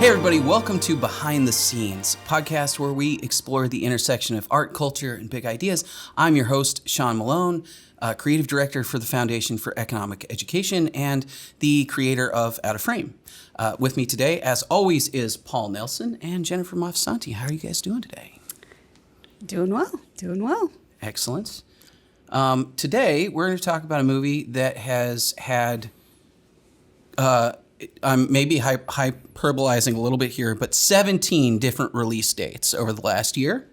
Hey everybody, welcome to Behind the Scenes, a podcast where we explore the intersection of art, culture, and big ideas. I'm your host, Sean Malone, creative director for the Foundation for Economic Education and the creator of Out of Frame. With me today, as always, is Paul Nelson and Jennifer Mafsanti. How are you guys doing today? Doing well. Excellent. Today, we're going to talk about a movie that has had... I'm maybe hyperbolizing a little bit here, but 17 different release dates over the last year.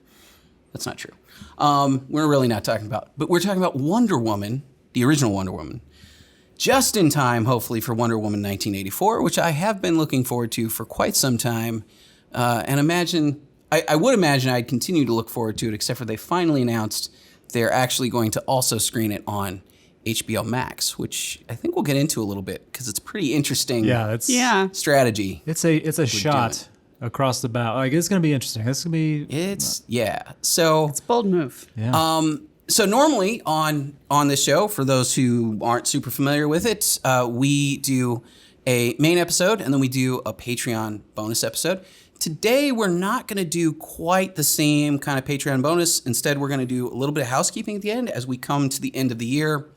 That's not true. We're really not talking about, but we're talking about Wonder Woman, the original Wonder Woman, just in time, hopefully, for Wonder Woman 1984, which I have been looking forward to for quite some time. And I would imagine I'd continue to look forward to it, except for they finally announced they're actually going to also screen it on HBO Max, which I think we'll get into a little bit because it's pretty interesting. Strategy. It's a shot across the bow. Like, it's going to be interesting. So it's a bold move. Yeah. So normally on this show, for those who aren't super familiar with it, we do a main episode and then we do a Patreon bonus episode. Today, we're not going to do quite the same kind of Patreon bonus. Instead, we're going to do a little bit of housekeeping at the end as we come to the end of the year.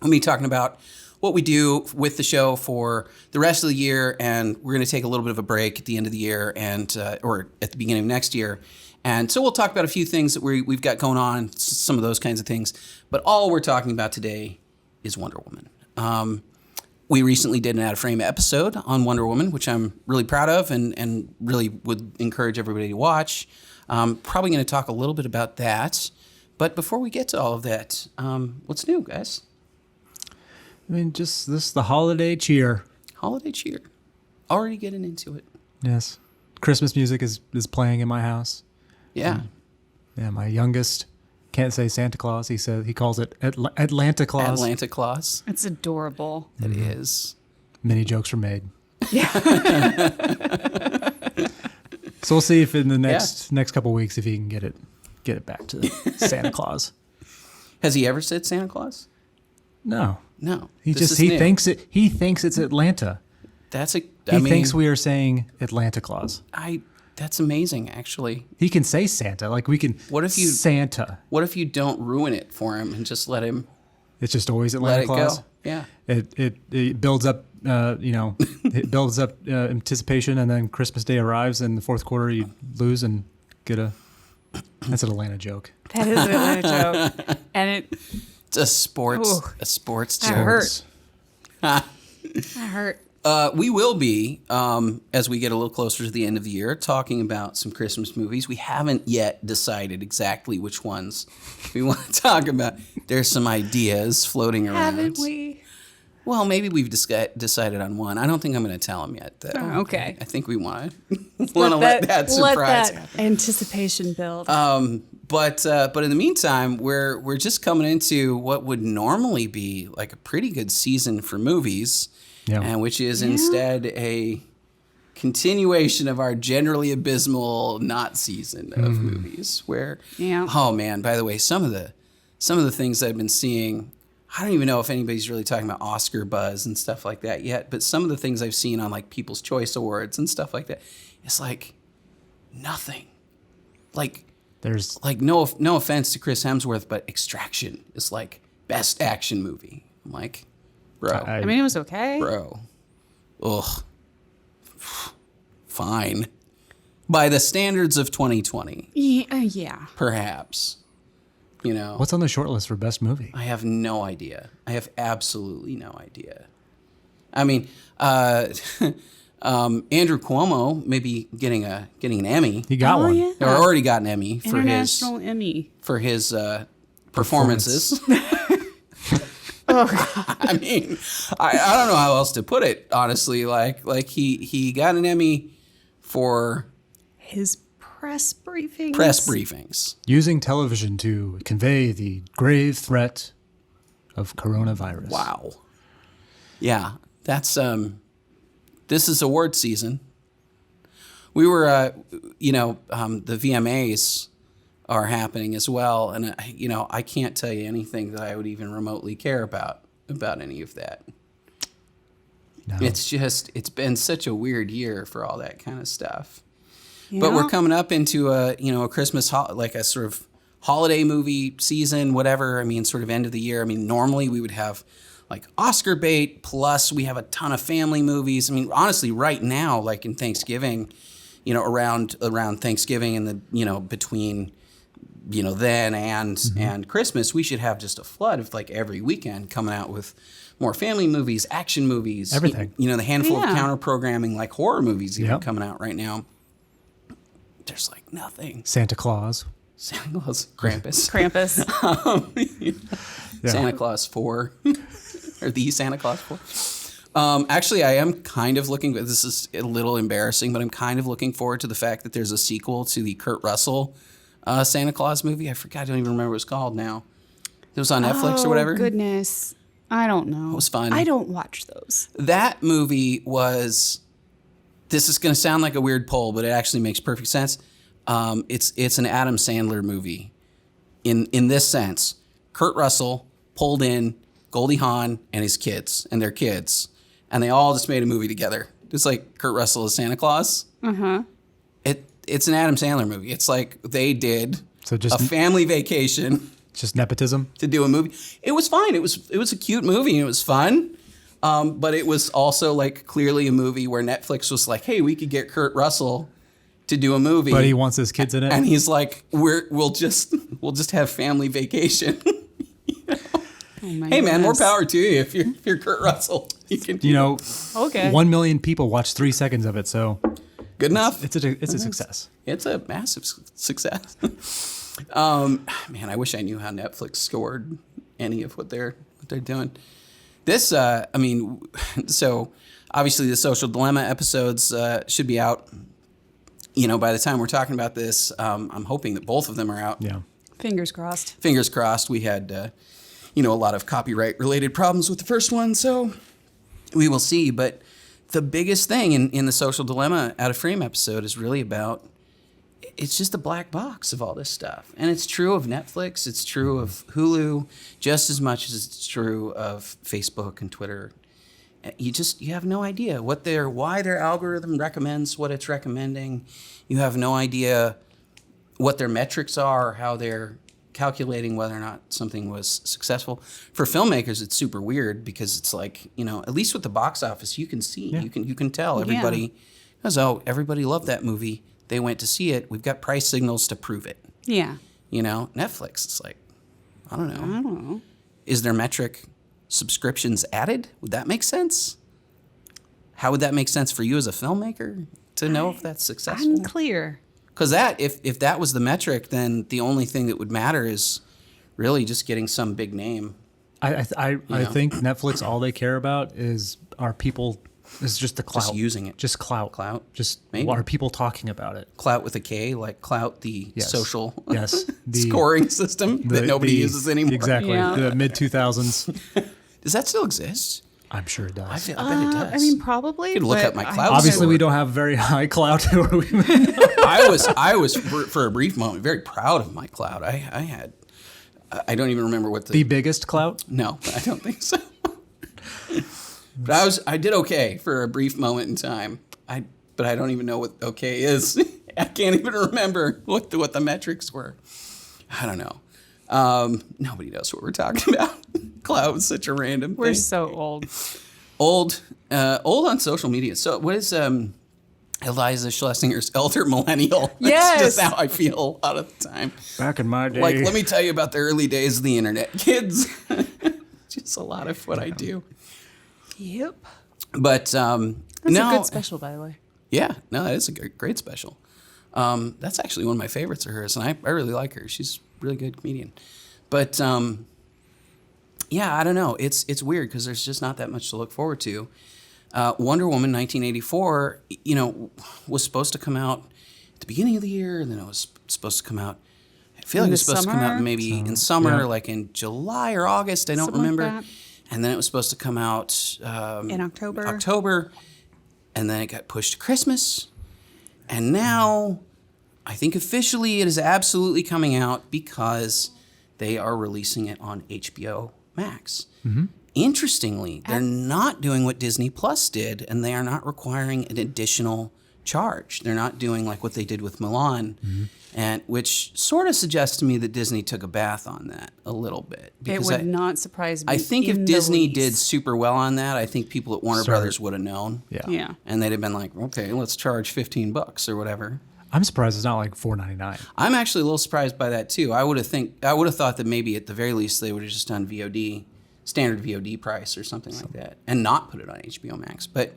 We'll be talking about what we do with the show for the rest of the year, and we're going to take a little bit of a break at the end of the year and or at the beginning of next year. And so we'll talk about a few things that we've got going on, some of those kinds of things. But all we're talking about today is Wonder Woman. We recently did an Out of Frame episode on Wonder Woman, which I'm really proud of and really would encourage everybody to watch. Probably going to talk a little bit about that. But before we get to all of that, what's new, guys? I mean, just the holiday cheer. Holiday cheer. Already getting into it. Yes. Christmas music is playing in my house. Yeah. Yeah, my youngest can't say Santa Claus. He calls it Atlanta Claus. Atlanta Claus. It's adorable. It is. Many jokes were made. Yeah. So we'll see if in the next couple of weeks if he can get it back to Santa Claus. Has he ever said Santa Claus? No. He new. thinks it's Atlanta. He thinks we are saying Atlanta Claus. That's amazing, actually. He can say Santa, like we can. Santa? What if you don't ruin it for him and just let him? It's just always Atlanta Claus. Go. Yeah. It builds up, it builds up anticipation, and then Christmas Day arrives, and the fourth quarter you lose and get That's an Atlanta joke. That is an Atlanta joke, and it's a sports joke. That hurt. We will be, as we get a little closer to the end of the year, talking about some Christmas movies. We haven't yet decided exactly which ones we want to talk about. There's some ideas floating around. Haven't we? Well, maybe we've decided on one. I don't think I'm going to tell them yet, though. Oh, okay. I think we want to let that surprise happen. Let that anticipation build. But in the meantime, we're just coming into what would normally be like a pretty good season for movies. Yeah. And which is instead a continuation of our generally abysmal not season of movies. Where, oh man, by the way, some of the things I've been seeing, I don't even know if anybody's really talking about Oscar buzz and stuff like that yet. But some of the things I've seen on like People's Choice Awards and stuff like that, it's like nothing. Like there's like no offense to Chris Hemsworth, but Extraction is like best action movie. I'm like. Bro. I mean, it was okay. Bro. Ugh. Fine. By the standards of 2020. Yeah. Perhaps. You know. What's on the short list for best movie? I have no idea. I have absolutely no idea. I mean, Andrew Cuomo may be getting an Emmy. He got one. Yeah. Or already got an Emmy for International Emmy. For his performances. Oh, God. I mean, I don't know how else to put it, honestly. Like he got an Emmy for his press briefings. Press briefings. Using television to convey the grave threat of coronavirus. Wow. Yeah, that's this is award season. We were the VMAs are happening as well. And, I can't tell you anything that I would even remotely care about any of that. No. It's been such a weird year for all that kind of stuff. Yeah. But we're coming up into a Christmas, like a sort of holiday movie season, whatever. I mean, sort of end of the year. I mean, normally we would have like Oscar bait, plus we have a ton of family movies. I mean, honestly, right now, like in Thanksgiving, around Thanksgiving and the, between, then and Christmas, we should have just a flood of like every weekend coming out with more family movies, action movies, everything. The handful of Yeah. counter programming, like horror movies even Yep. coming out right now. There's like nothing. Santa Claus. Santa Claus, Krampus, Krampus. Yeah. Santa Claus 4, or the Santa Claus 4. Actually, I am kind of looking. This is a little embarrassing, but I'm kind of looking forward to the fact that there's a sequel to the Kurt Russell Santa Claus movie. I forgot. I don't even remember what it's called now. It was on Netflix or whatever. Oh, goodness. I don't know. It was fun. I don't watch those. That movie was. This is going to sound like a weird poll, but it actually makes perfect sense. It's an Adam Sandler movie, in this sense. Kurt Russell pulled in Goldie Hawn and his kids and their kids, and they all just made a movie together. It's like Kurt Russell as Santa Claus. It's an Adam Sandler movie. It's like they did So just- a family vacation Just nepotism. to do a movie. It was fine. It was a cute movie and it was fun. But it was also like clearly a movie where Netflix was like, hey, we could get Kurt Russell to do a movie. But he wants his kids in it. And he's like, we'll just have family vacation. Oh my Hey man, more goodness. power to you if you're Kurt Russell. You can do Okay. 1 million people watched 3 seconds of it, so good enough. it's a success. It's a massive success. Man, I wish I knew how Netflix scored any of what they're doing. This, so obviously the Social Dilemma episodes should be out. By the time we're talking about this, I'm hoping that both of them are out. Yeah. Fingers crossed. Fingers crossed. We had, a lot of copyright-related problems with the first one, so we will see. But the biggest thing in the Social Dilemma Out of Frame episode is really about, it's just a black box of all this stuff. And it's true of Netflix. It's true of Hulu just as much as it's true of Facebook and Twitter. You have no idea why their algorithm recommends what it's recommending. You have no idea what their metrics are, or how they're calculating whether or not something was successful. For filmmakers, it's super weird because it's like, at least with the box office, you can see, Yeah. you can tell everybody goes, oh, everybody loved that movie. They went to see it. We've got price signals to prove it. Yeah. Netflix, it's like, I don't know. I don't know. Is their metric subscriptions added? Would that make sense? How would that make sense for you as a filmmaker to know if that's successful? Unclear. Because if that was the metric, then the only thing that would matter is really just getting some big name. I think Netflix, all they care about is just the clout. Just using it. Just clout. Clout? Just Maybe. are people talking about it? Clout with a K, like Clout, the Yes. social Yes. The scoring system that nobody uses anymore. Exactly. Yeah. The mid 2000s. Does that still exist? I'm sure it does. I bet it does. Probably. You could look but up my I cloud don't Obviously, know. we don't have very high clout. I was for a brief moment very proud of my cloud. I don't even remember what The biggest clout? No, I don't think so. But I did okay for a brief moment in time. But I don't even know what okay is. I can't even remember what the metrics were. I don't know. Nobody knows what we're talking about. Cloud was such a random We're thing. so old. Old on social media. So what is Eliza Schlesinger's elder millennial? That's Yes. just how I feel a lot of the time. Back in my day. Like, let me tell you about the early days of the internet, kids. Just a lot of what I do. Yep. But That's no, a good special, by the way. yeah, no, that is a great special. That's actually one of my favorites of hers, and I really like her. She's a really good comedian. But yeah, I don't know. It's weird because there's just not that much to look forward to. Wonder Woman 1984, was supposed to come out at the beginning of the year, and then it was supposed to come out. I feel like it In was the supposed to come out summer? maybe in summer, Yeah. like in July or August. I don't Something like remember. that. And then it was supposed to come out In October. October, and then it got pushed to Christmas. And now, I think officially it is absolutely coming out because they are releasing it on HBO Max. interestingly, they're not doing what Disney Plus did, and they are not requiring an additional charge. They're not doing like what they did with Milan, and which sort of suggests to me that Disney took a bath on that a little bit. It would not surprise me. I think if Disney did super well on that, I think people at Warner Brothers would have known. Yeah. And they'd have been like, okay, let's charge $15 or whatever. I'm surprised it's not like $4.99. I'm actually a little surprised by that too. I would have thought that maybe at the very least they would have just done VOD, standard VOD price or something like that, and not put it on HBO Max. But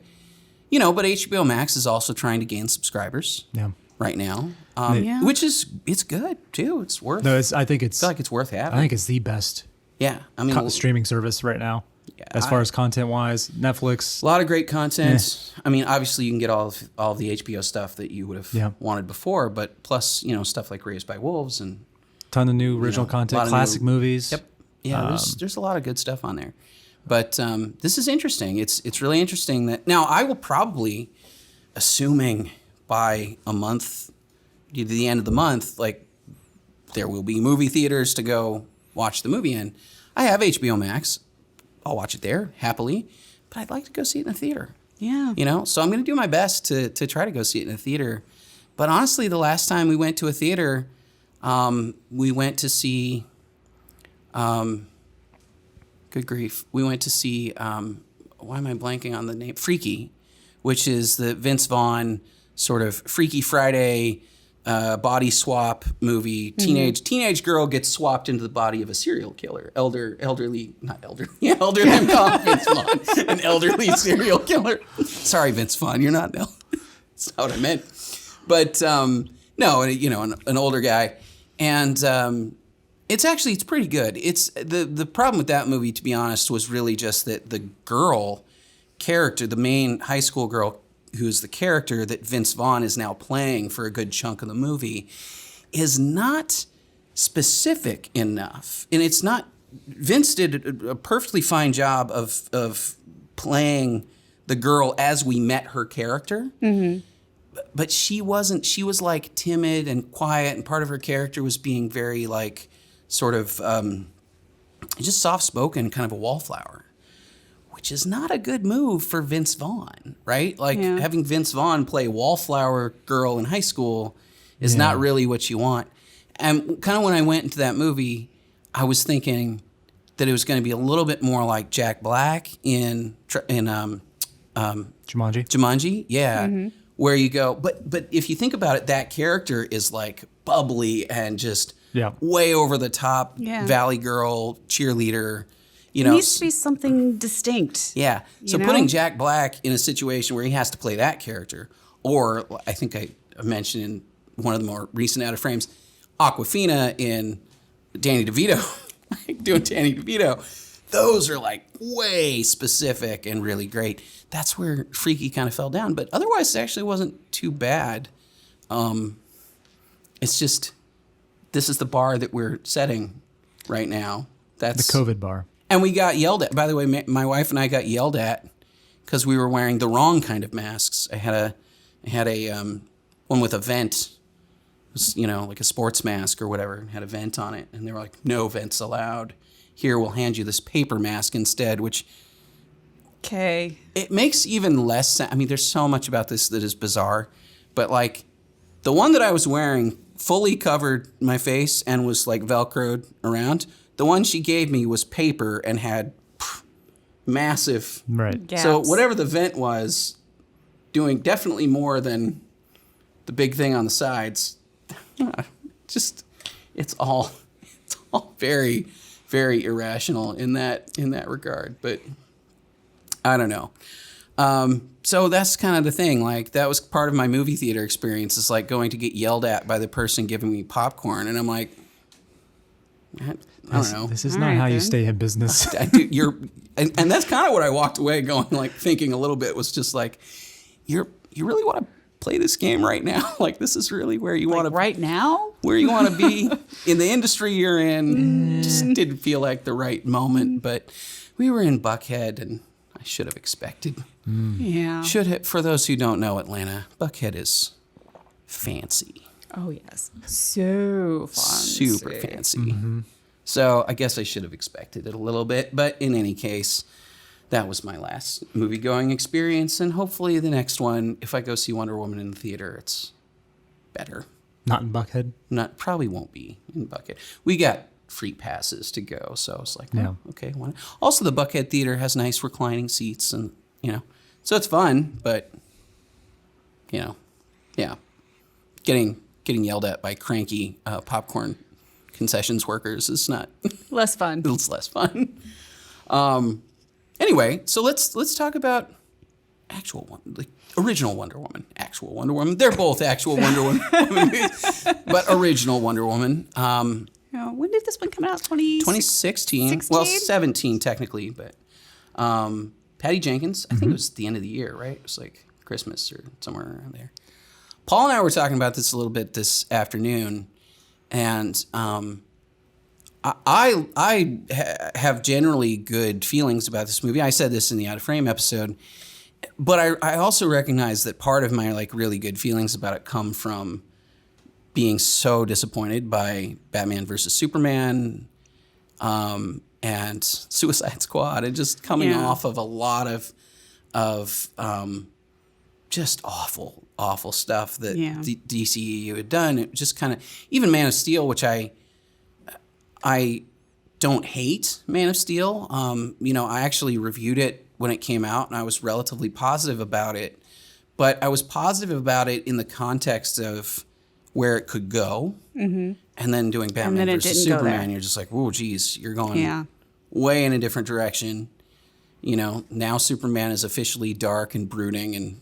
but HBO Max is also trying to gain subscribers. Yeah. Right now, Yeah. which is it's good too. It's worth. No, I I think it's feel like it's worth having. I think it's the best Yeah, I mean, streaming service right now. Yeah, as far as content wise, Netflix. a lot of great content. I mean, obviously you can get all of the HBO stuff that you would have wanted before, but plus stuff like Raised by Wolves and Ton of new original content, classic movies. Yep. Yeah, there's a lot of good stuff on there. But this is interesting. It's really interesting that now I will probably, assuming by a month, to the end of the month, like there will be movie theaters to go watch the movie in. I have HBO Max. I'll watch it there happily, but I'd like to go see it in a theater. Yeah. So I'm going to do my best to try to go see it in a theater. But honestly, the last time we went to a theater, we went to see, good grief, we went to see, why am I blanking on the name? Freaky, which is the Vince Vaughn sort of Freaky Friday body swap movie. Teenage girl gets swapped into the body of a serial killer. Elderly I'm calling Vince Vaughn, an elderly serial killer. Sorry, Vince Vaughn, you're not. No, that's not what I meant. But no, an older guy, and it's pretty good. It's the problem with that movie, to be honest, was really just that the girl character, the main high school girl, who's the character that Vince Vaughn is now playing for a good chunk of the movie, is not specific enough, and it's not. Vince did a perfectly fine job of playing the girl as we met her character. Mm-hmm. But she wasn't. She was like timid and quiet, and part of her character was being very like sort of just soft-spoken, kind of a wallflower, which is not a good move for Vince Vaughn, right? Like having Vince Vaughn play wallflower girl in high school is not really what you want. And kind of when I went into that movie, I was thinking that it was going to be a little bit more like Jack Black in Jumanji, yeah. Mm-hmm. Where you go, but if you think about it, that character is like bubbly and just way over the top, Valley Girl cheerleader. It needs to be something distinct. Yeah. So putting Jack Black in a situation where he has to play that character, or I think I mentioned in one of the more recent Out of Frames, Awkwafina in Danny DeVito, doing Danny DeVito. Those are like way specific and really great. That's where Freaky kind of fell down. But otherwise, it actually wasn't too bad. It's just, this is the bar that we're setting right now. That's the COVID bar. And we got yelled at. By the way, my wife and I got yelled at because we were wearing the wrong kind of masks. I had a one with a vent. It was, like a sports mask or whatever. It had a vent on it. And they were like, no vents allowed. Here, we'll hand you this paper mask instead, which... Okay. It makes even less sense. I mean, there's so much about this that is bizarre. But, like, the one that I was wearing fully covered my face and was, like, Velcroed around. The one she gave me was paper and had massive... Right. Gaps. So whatever the vent was, doing definitely more than the big thing on the sides. Just, it's all very... very irrational in that regard, but I don't know. So that's kind of the thing. Like that was part of my movie theater experience. Is like going to get yelled at by the person giving me popcorn, and I'm like, I don't know. This is not how you stay in business. And that's kind of what I walked away going, like thinking a little bit was just like, you really want to play this game right now? Like this is really where you want to right now? Where you want to be in the industry you're in. Just didn't feel like the right moment, but we were in Buckhead and I should have expected. Yeah. For those who don't know Atlanta, Buckhead is fancy. Oh yes. So fancy. Super fancy. Mm-hmm. So I guess I should have expected it a little bit. But in any case, that was my last movie-going experience. And hopefully the next one, if I go see Wonder Woman in the theater, it's better. Not in Buckhead? Probably won't be in Buckhead. We got free passes to go. So I was like, oh, okay. Also, the Buckhead Theater has nice reclining seats and, so it's fun. But, yeah. Getting yelled at by cranky popcorn concessions workers is not less fun. It's less fun. Anyway, so let's talk about original Wonder Woman, actual Wonder Woman. They're both actual Wonder Woman movies, but original Wonder Woman. When did this one come out? 2016. 16? Well, 17 technically, but Patty Jenkins. I think it was the end of the year, right? It was like Christmas or somewhere around there. Paul and I were talking about this a little bit this afternoon, and I have generally good feelings about this movie. I said this in the Out of Frame episode, but I also recognize that part of my really good feelings about it come from being so disappointed by Batman versus Superman and Suicide Squad, and just coming off of a lot of just awful stuff that DCEU had done. It just kind of, even Man of Steel, which I don't hate Man of Steel. I actually reviewed it when it came out, and I was relatively positive about it. But I was positive about it in the context of where it could go. Mm-hmm. And then doing Batman versus Superman, you're just like, whoa, geez, you're going way in a different direction. Now Superman is officially dark and brooding and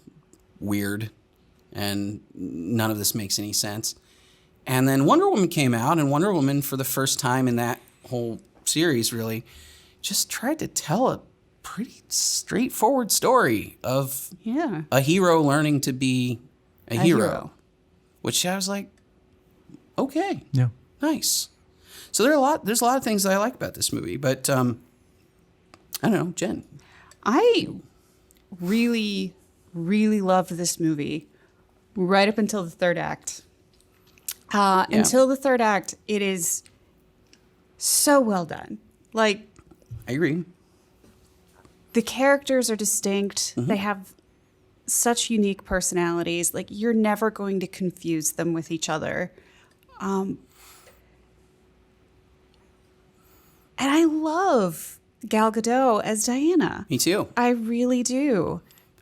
weird, and none of this makes any sense. And then Wonder Woman came out, and Wonder Woman, for the first time in that whole series, really just tried to tell a pretty straightforward story of a hero learning to be a hero. Which I was like, okay, nice. So there's a lot of things that I like about this movie, but I don't know, Jen. I really, really loved this movie right up until the third act. Until the third act, it is so well done. I agree. The characters are distinct. Mm-hmm. They have such unique personalities. You're never going to confuse them with each other. And I love Gal Gadot as Diana. Me too. I really do.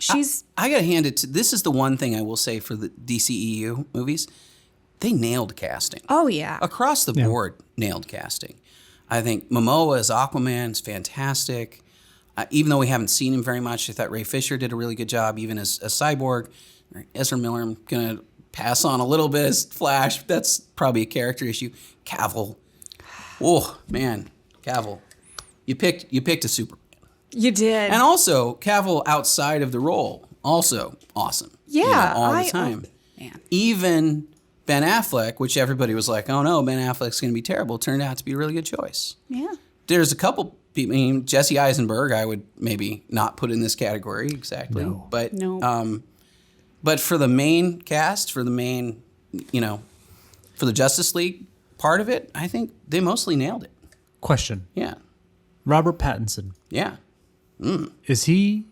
I gotta hand it to, this is the one thing I will say for the DCEU movies. They nailed casting. Oh, yeah. Across the board, nailed casting. I think Momoa as Aquaman is fantastic. Even though we haven't seen him very much, I thought Ray Fisher did a really good job, even as Cyborg. Ezra Miller, I'm going to pass on a little bit as Flash. That's probably a character issue. Cavill. Oh, man. Cavill. You picked a Superman. You did. And also, Cavill outside of the role, also awesome. Yeah. All the time. Man. Even Ben Affleck, which everybody was like, oh no, Ben Affleck's going to be terrible, turned out to be a really good choice. Yeah. There's a couple people, Jesse Eisenberg, I would maybe not put in this category exactly. No. But, no. But for the main cast, for the main, for the Justice League part of it, I think they mostly nailed it. Question. Yeah. Robert Pattinson. Yeah. Is he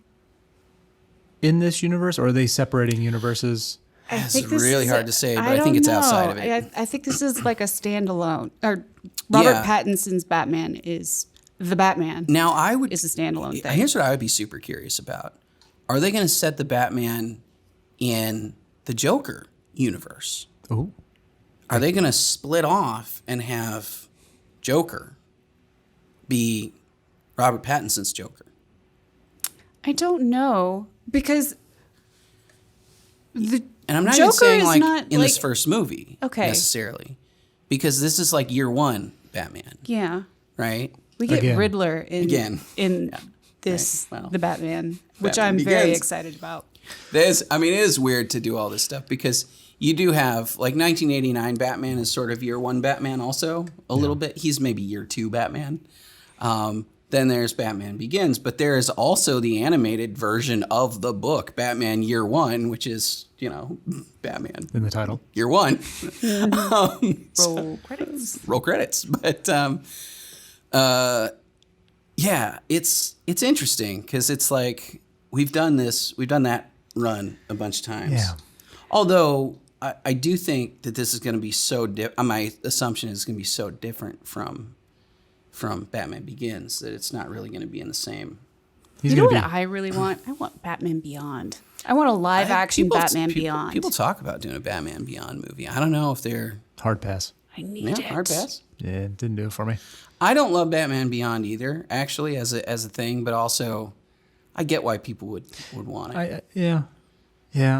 in this universe, or are they separating universes? It's really hard to say, but I think it's outside of it. I think this is like a standalone. Or Robert Pattinson's Batman is the Batman. Now is a standalone thing. Here's what I would be super curious about: are they going to set the Batman in the Joker universe? Oh, are they going to split off and have Joker be Robert Pattinson's Joker? I don't know, because and I'm not Joker even saying not, in this first movie necessarily, because this is year one Batman. Yeah. Right? We get Riddler in this, right. Well, the Batman, which Batman I'm Begins. very excited about. It is weird to do all this stuff because you do have 1989 Batman is sort of year one Batman also a little bit. He's maybe year two Batman. Then there's Batman Begins, but there is also the animated version of the book Batman Year One, which is Batman in the title Year One. Roll credits. Roll credits, but Yeah, it's interesting because it's like we've done that run a bunch of times. Yeah. Although I do think that this is going to be so my assumption is going to be so different from Batman Begins that it's not really going to be in the same. He's You know gonna what be, I really want? I want Batman Beyond. I want a live action Batman Beyond. People talk about doing a Batman Beyond movie. I don't know if they're hard pass. I need it. hard pass. Yeah, it didn't do it for me. I don't love Batman Beyond either, actually, as a thing, but also I get why people would want it. Yeah,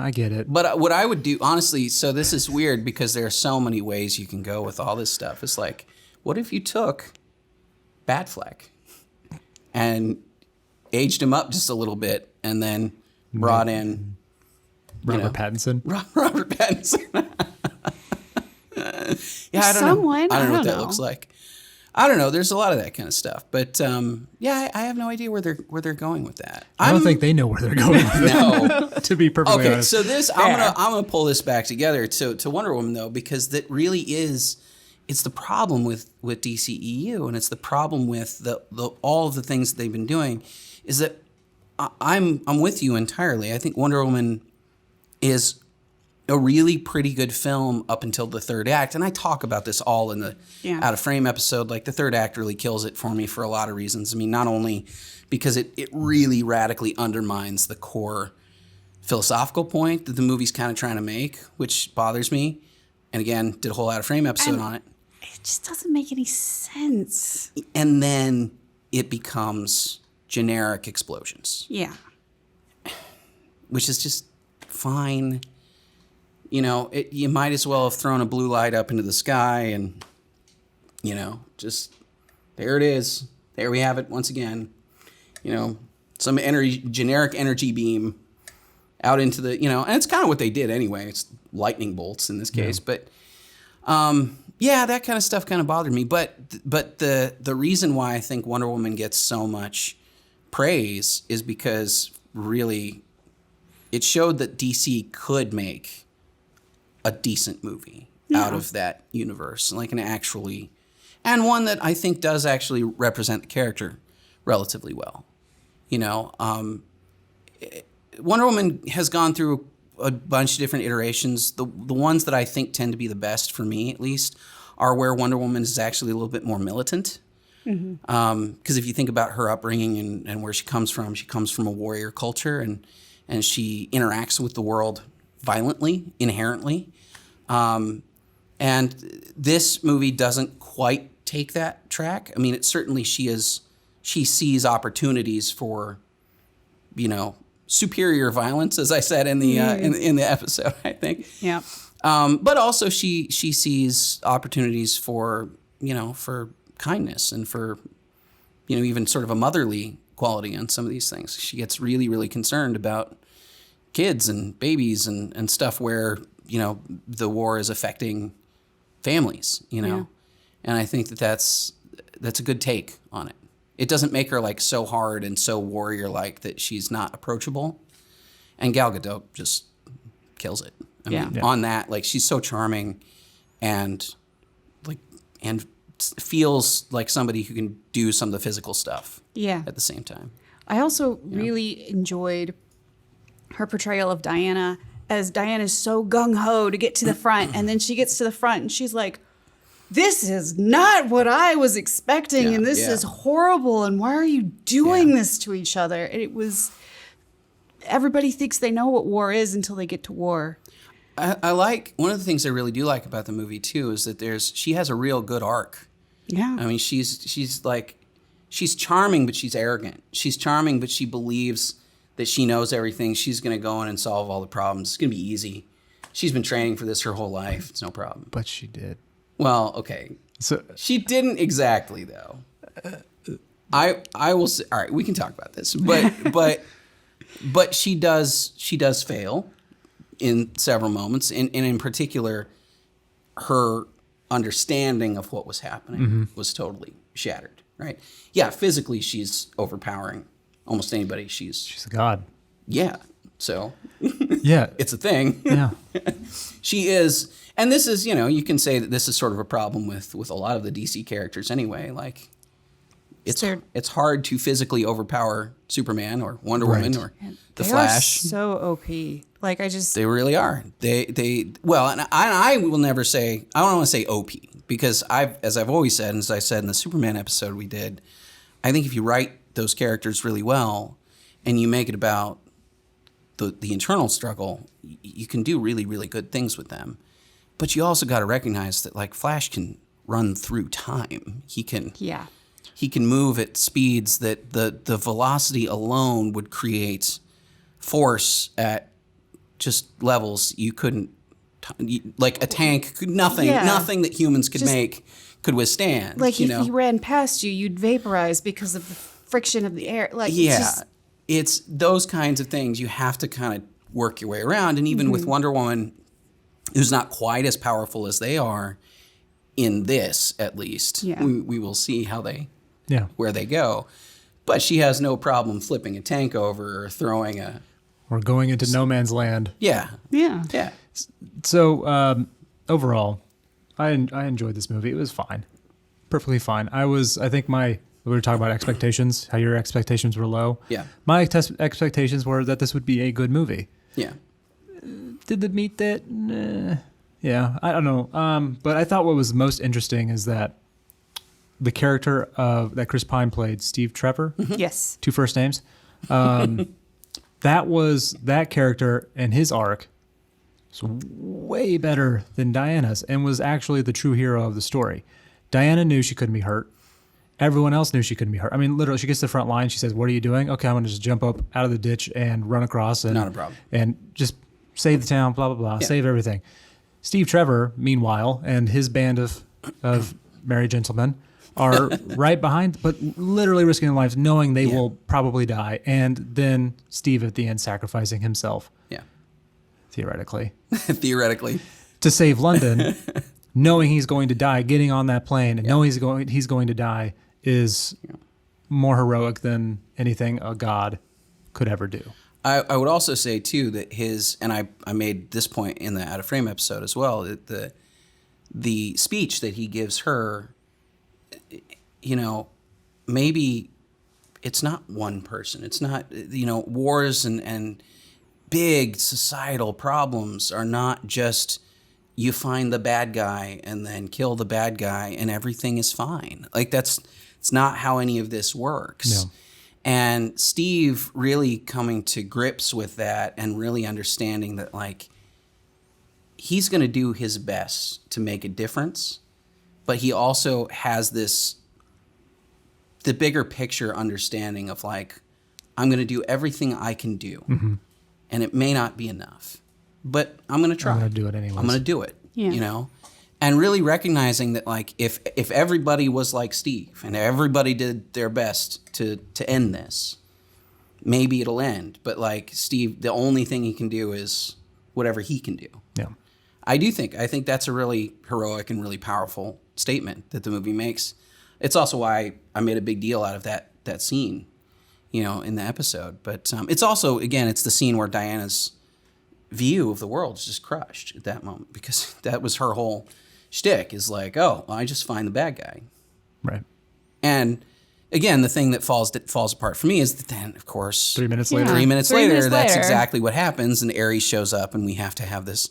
I get it. But what I would do, honestly, so this is weird because there are so many ways you can go with all this stuff. It's like, what if you took Batfleck and aged him up just a little bit and then brought in Robert Pattinson. Robert Pattinson? Yeah, I don't Someone, know. I don't know what that know. looks like. I don't know. There's a lot of that kind of stuff, but yeah, I have no idea where they're going with that. I don't think they know where they're going with it. No. To be perfectly Okay, honest. so this I'm gonna pull this back together to Wonder Woman though, because that really is it's the problem with DCEU, and it's the problem with the all of the things that they've been doing, is that I'm with you entirely. I think Wonder Woman is a really pretty good film up until the third act, and I talk about this all in the Out of Frame episode. Like the third act really kills it for me for a lot of reasons. I mean, not only because it really radically undermines the core philosophical point that the movie's kind of trying to make, which bothers me. And again, did a whole Out of Frame episode on it. It just doesn't make any sense. And then it becomes generic explosions, Yeah. which is just fine. You know, you might as well have thrown a blue light up into the sky and, you know, just there it is. There we have it once again. You know, some generic energy beam out into the, you know, and it's kind of what they did anyway. It's lightning bolts in this case. Yeah. But, yeah, that kind of stuff kind of bothered me. But the reason why I think Wonder Woman gets so much praise is because really it showed that DC could make a decent movie out of that universe, like and one that I think does actually represent the character relatively well. You know, Wonder Woman has gone through a bunch of different iterations. The ones that I think tend to be the best for me, at least, are where Wonder Woman is actually a little bit more militant. Because if you think about her upbringing and where she comes from a warrior culture, and she interacts with the world violently, inherently. And this movie doesn't quite take that track. I mean, it certainly she sees opportunities for, you know, superior violence, as I said in the in the episode, I think. Yeah. But also she sees opportunities for, you know, for kindness and for, you know, even sort of a motherly quality on some of these things. She gets really, really concerned about kids and babies and stuff where, you know, the war is affecting families, you know. Yeah. And I think that's a good take on it. It doesn't make her like so hard and so warrior-like that she's not approachable. And Gal Gadot just kills it. I mean, on that, like, she's so charming and feels like somebody who can do some of the physical stuff at the same time. I also really enjoyed her portrayal of Diana, as Diana's so gung-ho to get to the front, and then she gets to the front and she's like, this is not what I was expecting, and this is horrible, and why are you doing this to each other? And it was, everybody thinks they know what war is until they get to war. I like, one of the things I really do like about the movie too is that she has a real good arc. Yeah. I mean, she's charming, but she's arrogant. She's charming, but she believes that she knows everything. She's going to go in and solve all the problems. It's going to be easy. She's been training for this her whole life. It's no problem. But she did. Well, okay. So she didn't exactly, though. I will say, all right, we can talk about this. But she does fail in several moments. And in particular, her understanding of what was happening was totally shattered, right? Yeah, physically she's overpowering almost anybody. She's a god. Yeah. So yeah, it's a thing. Yeah. She is, and this is, you know, you can say that this is sort of a problem with a lot of the DC characters anyway. Like, it's hard to physically overpower Superman or Wonder Woman or the They Flash. are so OP. Like They really are. Well, and I will never say, I don't want to say OP, because as I've always said, and as I said in the Superman episode we did, I think if you write those characters really well and you make it about the internal struggle, you can do really, really good things with them. But you also got to recognize that like Flash can run through time. He can move at speeds that the velocity alone would create force at just levels you couldn't, like a tank, nothing that humans could make could withstand. Like if he ran past you, you'd vaporize because of the friction of the air. Like it's those kinds of things you have to kind of work your way around. And even with Wonder Woman, who's not quite as powerful as they are in this, at least, we will see how where they go. But she has no problem flipping a tank over or throwing a... Or going into no man's land. Yeah. So overall, I enjoyed this movie. It was fine. Perfectly fine. I think we were talking about expectations, how your expectations were low. Yeah. My expectations were that this would be a good movie. Yeah. Did it meet that? Yeah, I don't know. But I thought what was most interesting is that the character that Chris Pine played, Steve Trevor. Yes. 2 first names. That character and his arc was way better than Diana's and was actually the true hero of the story. Diana knew she couldn't be hurt. Everyone else knew she couldn't be hurt. I mean, literally, she gets to the front line. She says, "What are you doing?" "Okay, I'm going to just jump up out of the ditch and run across. And, not a problem. And just save the town, blah, blah, blah, save everything." Steve Trevor, meanwhile, and his band of merry gentlemen are right behind, but literally risking their lives, knowing they will probably die. And then Steve at the end sacrificing himself. Yeah. Theoretically. To save London, knowing he's going to die, getting on that plane and knowing he's going to die is more heroic than anything a god could ever do. I would also say, too, that I made this point in the Out of Frame episode as well, that the speech that he gives her, maybe it's not one person. It's not, wars and big societal problems are not just you find the bad guy and then kill the bad guy and everything is fine. Like it's not how any of this works. No. And Steve really coming to grips with that and really understanding that, like, he's going to do his best to make a difference, but he also has the bigger picture understanding of, like, I'm going to do everything I can do, and it may not be enough, but I'm going to try. I'm going to do it anyway. I'm going to do it, And really recognizing that, like, if everybody was like Steve and everybody did their best to end this, maybe it'll end. But, like, Steve, the only thing he can do is whatever he can do. Yeah. I think that's a really heroic and really powerful statement that the movie makes. It's also why I made a big deal out of that scene, in the episode. But it's also, again, it's the scene where Diana's view of the world is just crushed at that moment, because that was her whole shtick, is like, oh, well, I just find the bad guy. Right. And again, the thing that falls apart for me is that then, of course, 3 minutes later, that's exactly what happens. And Ares shows up and we have to have this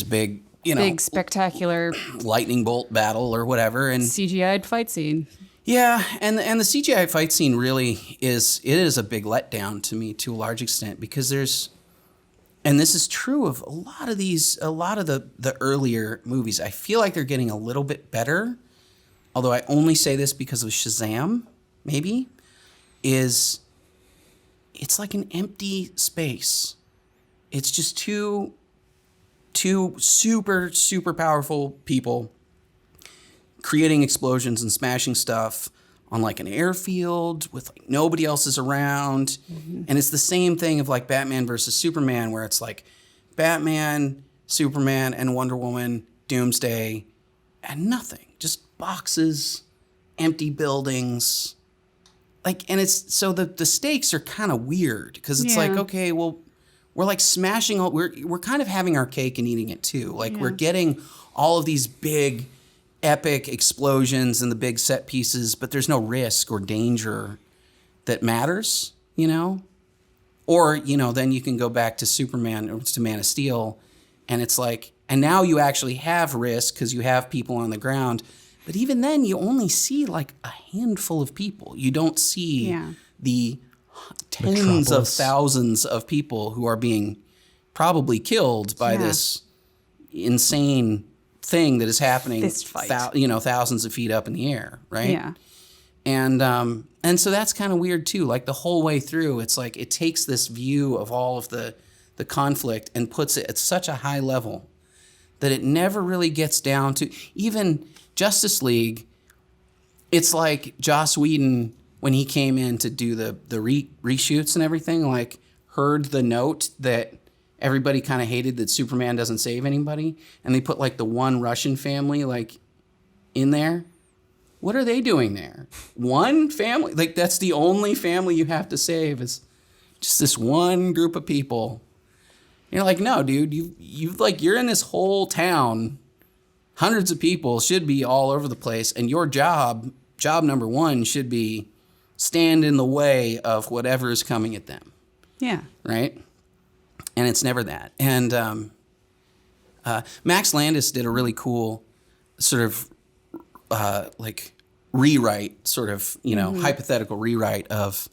big, big spectacular lightning bolt battle or whatever. And CGI'd fight scene. Yeah. And the CGI fight scene really is a big letdown to me to a large extent, because and this is true of a lot of the earlier movies. I feel like they're getting a little bit better, although I only say this because of Shazam, maybe, it's like an empty space. It's just two super, super powerful people creating explosions and smashing stuff on, like, an airfield with, like, nobody else is around. And it's the same thing of, like, Batman versus Superman, where it's like Batman, Superman, and Wonder Woman, Doomsday, and nothing. Just boxes, empty buildings. Like, and it's, so the stakes are kind of weird, because it's like, okay, well, we're, like, smashing we're kind of having our cake and eating it too. Like, we're getting all of these big epic explosions and the big set pieces, but there's no risk or danger that matters, Or, then you can go back to Superman or to Man of Steel, and it's like, and now you actually have risk because you have people on the ground. But even then, you only see like a handful of people. You don't see the tens of thousands of people who are being probably killed by this insane thing that is happening, thousands of feet up in the air, right? Yeah. And so that's kind of weird too. Like the whole way through, it's like it takes this view of all of the conflict and puts it at such a high level that it never really gets down to even Justice League. It's like Joss Whedon, when he came in to do the reshoots and everything, like heard the note that everybody kind of hated that Superman doesn't save anybody, and they put like the one Russian family like in there. What are they doing there? One family? Like that's the only family you have to save is just this one group of people. You're like, no, dude, you're in this whole town. Hundreds of people should be all over the place, and your job number one should be stand in the way of whatever is coming at them. Yeah. Right? And it's never that. And Max Landis did a really cool sort of like rewrite, sort of, hypothetical rewrite of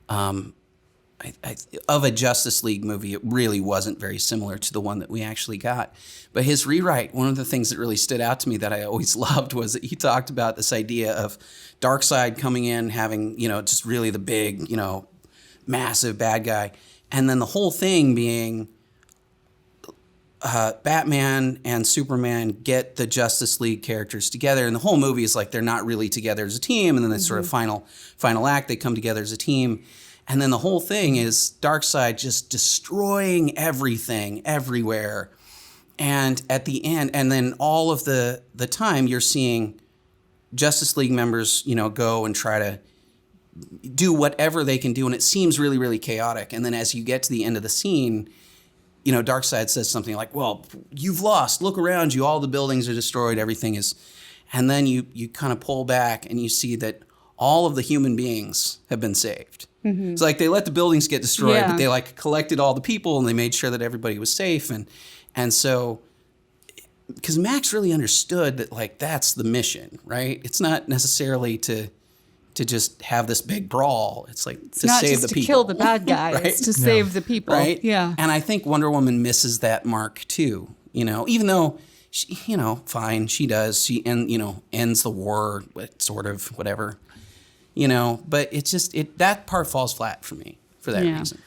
a Justice League movie. It really wasn't very similar to the one that we actually got. But his rewrite, one of the things that really stood out to me that I always loved was that he talked about this idea of Darkseid coming in, having, just really the big, massive bad guy. And then the whole thing being Batman and Superman get the Justice League characters together. And the whole movie is like they're not really together as a team. And then the sort of final act, they come together as a team. And then the whole thing is Darkseid just destroying everything everywhere. And at the end, and then all of the time you're seeing Justice League members, go and try to do whatever they can do. And it seems really, really chaotic. And then as you get to the end of the scene, Darkseid says something like, well, you've lost. Look around you. All the buildings are destroyed. Everything is. And then you kind of pull back and you see that all of the human beings have been saved. Mm-hmm. It's like they let the buildings get destroyed, but they like collected all the people and they made sure that everybody was safe. And so, because Max really understood that like that's the mission, right? It's not necessarily to just have this big brawl. It's like to save the people. It's not just to kill the bad guy. Right? It's to save the people. Right? Yeah. And I think Wonder Woman misses that mark too. Even though she, fine, she does. She ends the war, sort of, whatever. But it's just that part falls flat for me for that reason.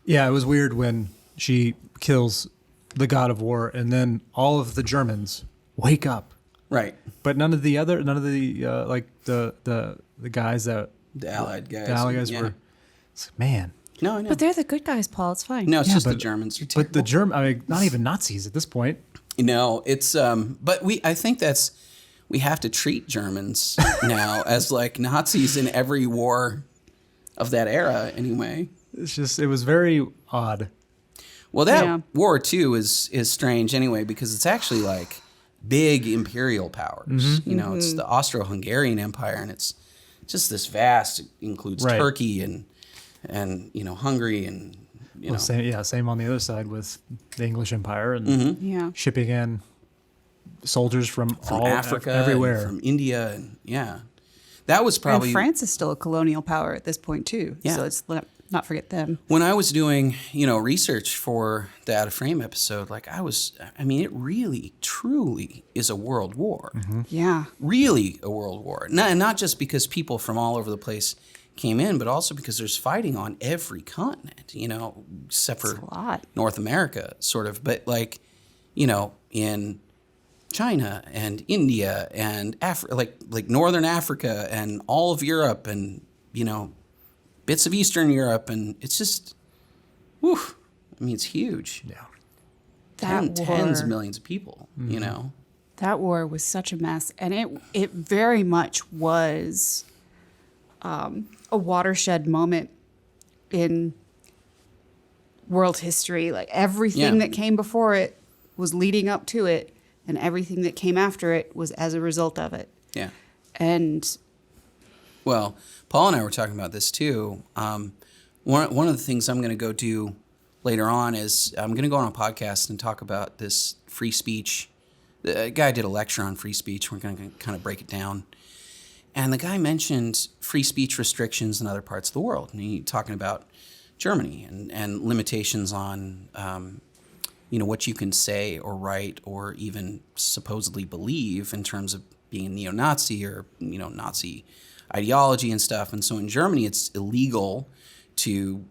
Yeah, it was weird when she kills the God of War and then all of the Germans wake up. Right. But none of the like the guys that the Allied guys were. It's like, man. No, I know. But they're the good guys, Paul. It's fine. No, it's just the Germans. But the not even Nazis at this point. No, it's but I think we have to treat Germans now as like Nazis in every war of that era anyway. It was very odd. Well, that war too is strange anyway because it's actually like big imperial powers. Mm-hmm. It's the Austro-Hungarian Empire and it's just this vast. It includes Turkey and Hungary and same on the other side with the English Empire and shipping in soldiers from all Africa, everywhere, from India, and that was probably. And France is still a colonial power at this point too. Yeah. So let's not forget them. When I was doing research for the Out of Frame episode, it really truly is a world war. Mm-hmm. Yeah, really a world war. Not just because people from all over the place came in, but also because there's fighting on every continent. Except for North America, sort of. But in China and India and like Northern Africa and all of Europe and bits of Eastern Europe, and it's just, it's huge. Yeah, tens of millions of people. Mm-hmm. That war was such a mess, and it very much was a watershed moment in world history. Like everything that came before it was leading up to it. and everything that came after it was as a result of it. Yeah. And Well, Paul and I were talking about this too. One of the things I'm going to go do later on is I'm going to go on a podcast and talk about this free speech. The guy did a lecture on free speech. We're going to kind of break it down. And the guy mentioned free speech restrictions in other parts of the world. And he's talking about Germany and limitations on, what you can say or write or even supposedly believe in terms of being a neo-Nazi or, Nazi ideology and stuff. And so in Germany, it's illegal to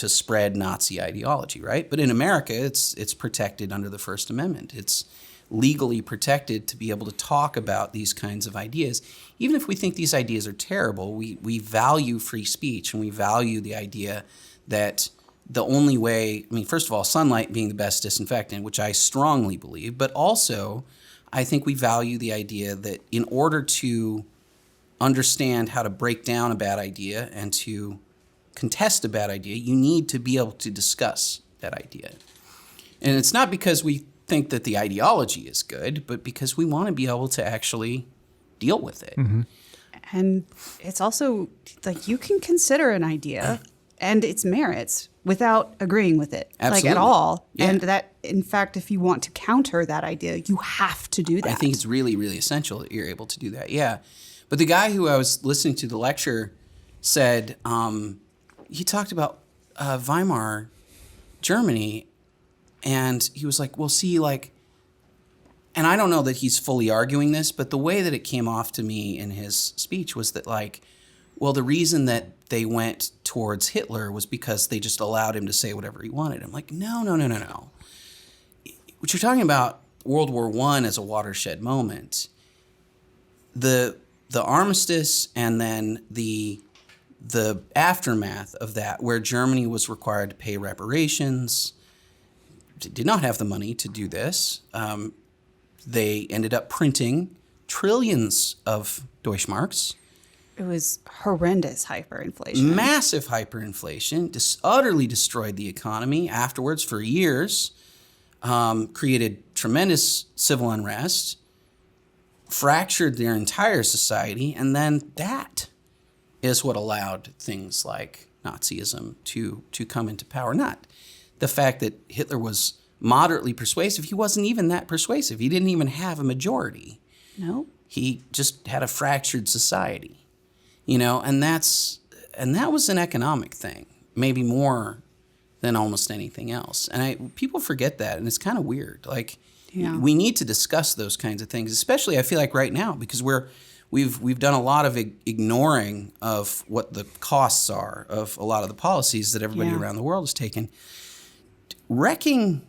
spread Nazi ideology, right? But in America, it's protected under the First Amendment. It's legally protected to be able to talk about these kinds of ideas. Even if we think these ideas are terrible, we value free speech, and we value the idea that the only way, first of all, sunlight being the best disinfectant, which I strongly believe, but also I think we value the idea that in order to understand how to break down a bad idea and to contest a bad idea, you need to be able to discuss that idea. And it's not because we think that the ideology is good, but because we want to be able to actually deal with it. Mm-hmm. And it's also like you can consider an idea and its merits without agreeing with it, Absolutely. like at all. Yeah. And that, in fact, if you want to counter that idea, you have to do that. I think it's really, really essential that you're able to do that. Yeah. But the guy who I was listening to the lecture said, he talked about Weimar, Germany, and he was like, well, see, like, and I don't know that he's fully arguing this, but the way that it came off to me in his speech was that, like, well, the reason that they went towards Hitler was because they just allowed him to say whatever he wanted. I'm like, no. What you're talking about, World War I as a watershed moment, the armistice and then the aftermath of that, where Germany was required to pay reparations, did not have the money to do this. They ended up printing trillions of Deutschmarks. It was horrendous hyperinflation. Massive hyperinflation, utterly destroyed the economy afterwards for years, created tremendous civil unrest, fractured their entire society, and then that is what allowed things like Nazism to come into power. Not the fact that Hitler was moderately persuasive. He wasn't even that persuasive. He didn't even have a majority. No. He just had a fractured society. And that was an economic thing, maybe more than almost anything else. And people forget that, and it's kind of weird. Like, Yeah. we need to discuss those kinds of things, especially I feel like right now, because we've done a lot of ignoring of what the costs are of a lot of the policies that everybody Yeah. around the world has taken. Wrecking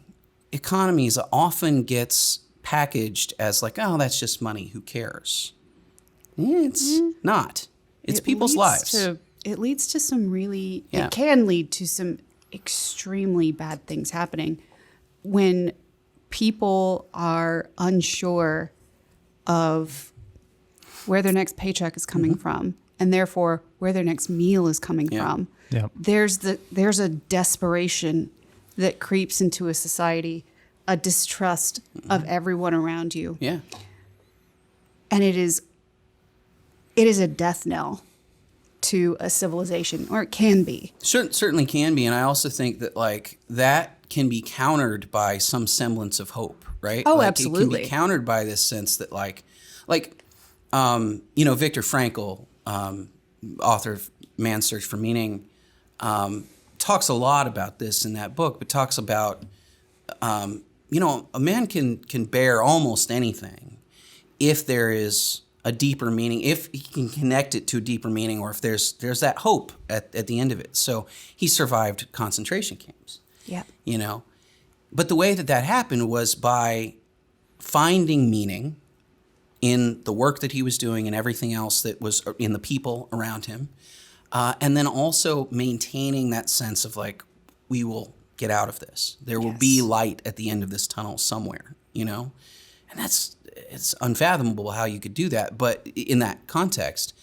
economies often gets packaged as like, oh, that's just money, who cares? It's not. It's people's lives. It leads to some really, Yeah. it can lead to some extremely bad things happening when people are unsure of where their next paycheck is coming from, and therefore where their next meal is coming Yeah. from. Yeah. There's a desperation that creeps into a society, a distrust of everyone around you. Yeah. And it is a death knell to a civilization, or it can be. Certainly can be. And I also think that, like, that can be countered by some semblance of hope, right? Oh, like, absolutely. It can be countered by this sense that, Viktor Frankl, author of Man's Search for Meaning, talks a lot about this in that book, but talks about, a man can bear almost anything if there is a deeper meaning, if he can connect it to a deeper meaning, or if there's that hope at the end of it. So he survived concentration camps. Yeah. But the way that happened was by finding meaning in the work that he was doing and everything else that was in the people around him, and then also maintaining that sense of, like, we will get out of this. There will be light at the end of this tunnel somewhere, and it's unfathomable how you could do that, but in that context.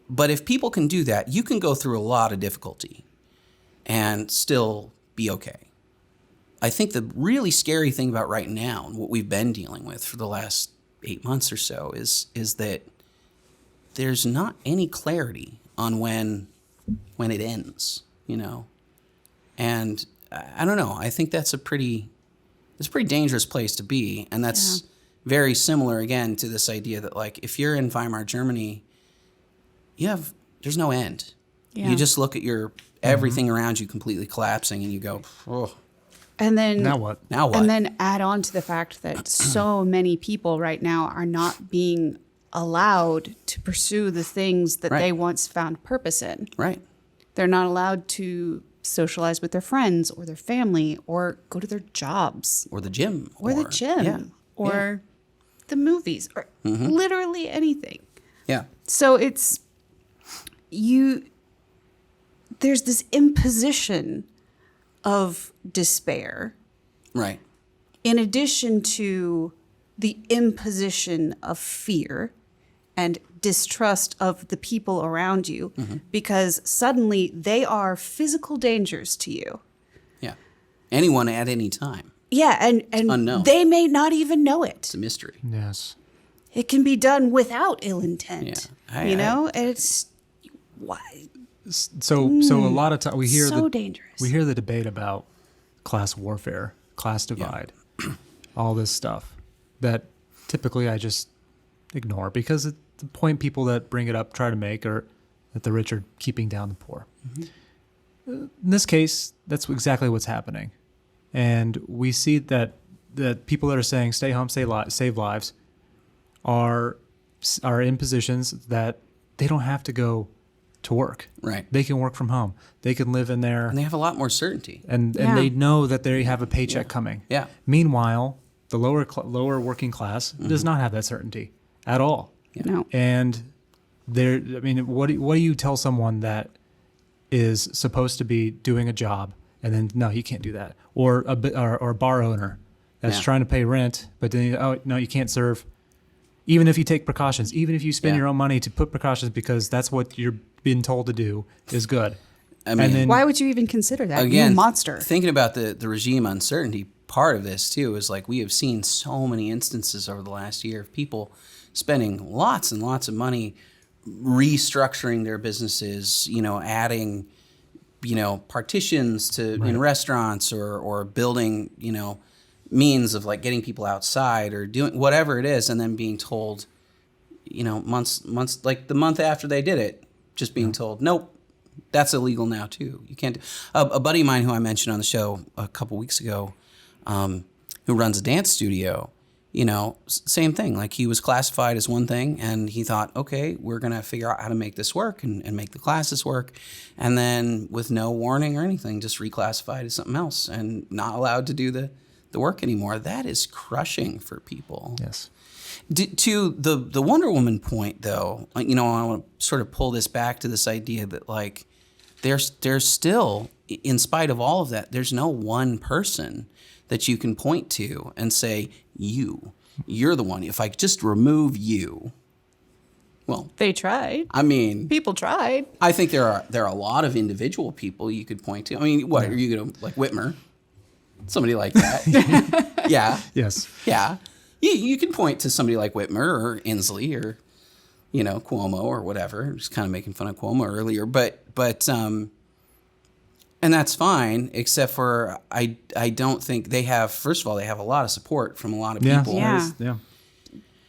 But if people can do that, you can go through a lot of difficulty and still be okay. I think the really scary thing about right now and what we've been dealing with for the last 8 months or so is that there's not any clarity on when it ends, you know? And I don't know. I think it's a pretty dangerous place to be. And that's very similar, again, to this idea that, like, if you're in Weimar, Germany, there's no end. Yeah. You just look at everything around you completely collapsing and you go, oh. And then Now what? And then add on to the fact that so many people right now are not being allowed to pursue the things that they once found purpose in. Right. They're not allowed to socialize with their friends or their family or go to their jobs. Or the gym. Or the gym. Or the movies. Or literally anything. Yeah. So there's this imposition of despair. Right. In addition to the imposition of fear and distrust of the people around you, because suddenly they are physical dangers to you. Yeah. Anyone at any time. Yeah, and unknown. They may not even know it. It's a mystery. Yes. It can be done without ill intent. Yeah. It's why So a lot of time we hear dangerous. we hear the debate about class warfare, class divide, all this stuff that typically I just ignore because the point people that bring it up try to make are that the rich are keeping down the poor. In this case, that's exactly what's happening, and we see that people that are saying stay home, save lives, are in positions that they don't have to go to work. Right. They can work from home. They can live in there. And they have a lot more certainty. And they know that they have a paycheck coming. Yeah. Meanwhile, the lower working class does not have that certainty at all. Yeah. No. And what do you tell someone that is supposed to be doing a job and then no, you can't do that, or a bar owner that's trying to pay rent, but then you can't serve. Even if you take precautions, even if you spend your own money to put precautions because that's what you're being told to do is good. I mean, and then, why would you even consider that? again, You monster. Thinking about the regime uncertainty part of this too is like we have seen so many instances over the last year of people spending lots and lots of money restructuring their businesses, adding, partitions to in restaurants or building, means of like getting people outside or doing whatever it is, and then being told, months like the month after they did it, just being told, nope, that's illegal now too. You can't. A buddy of mine who I mentioned on the show a couple weeks ago, who runs a dance studio, same thing. Like he was classified as one thing, and he thought, okay, we're gonna figure out how to make this work and make the classes work, and then with no warning or anything, just reclassified as something else and not allowed to do the work anymore. That is crushing for people. yes. To the Wonder Woman point, though, I want to sort of pull this back to this idea that like there's still, in spite of all of that, there's no one person that you can point to and say you're the one. If I just remove you, well, They tried. I mean, People tried. I think there are a lot of individual people you could point to. I mean, what are you gonna like Whitmer? Somebody like that. Yeah. Yes. Yeah. You can point to somebody like Whitmer or Inslee or, Cuomo or whatever. Just kind of making fun of Cuomo earlier. But and that's fine, except for I don't think they have, first of all, they have a lot of support from a lot of people. Yeah. Yeah.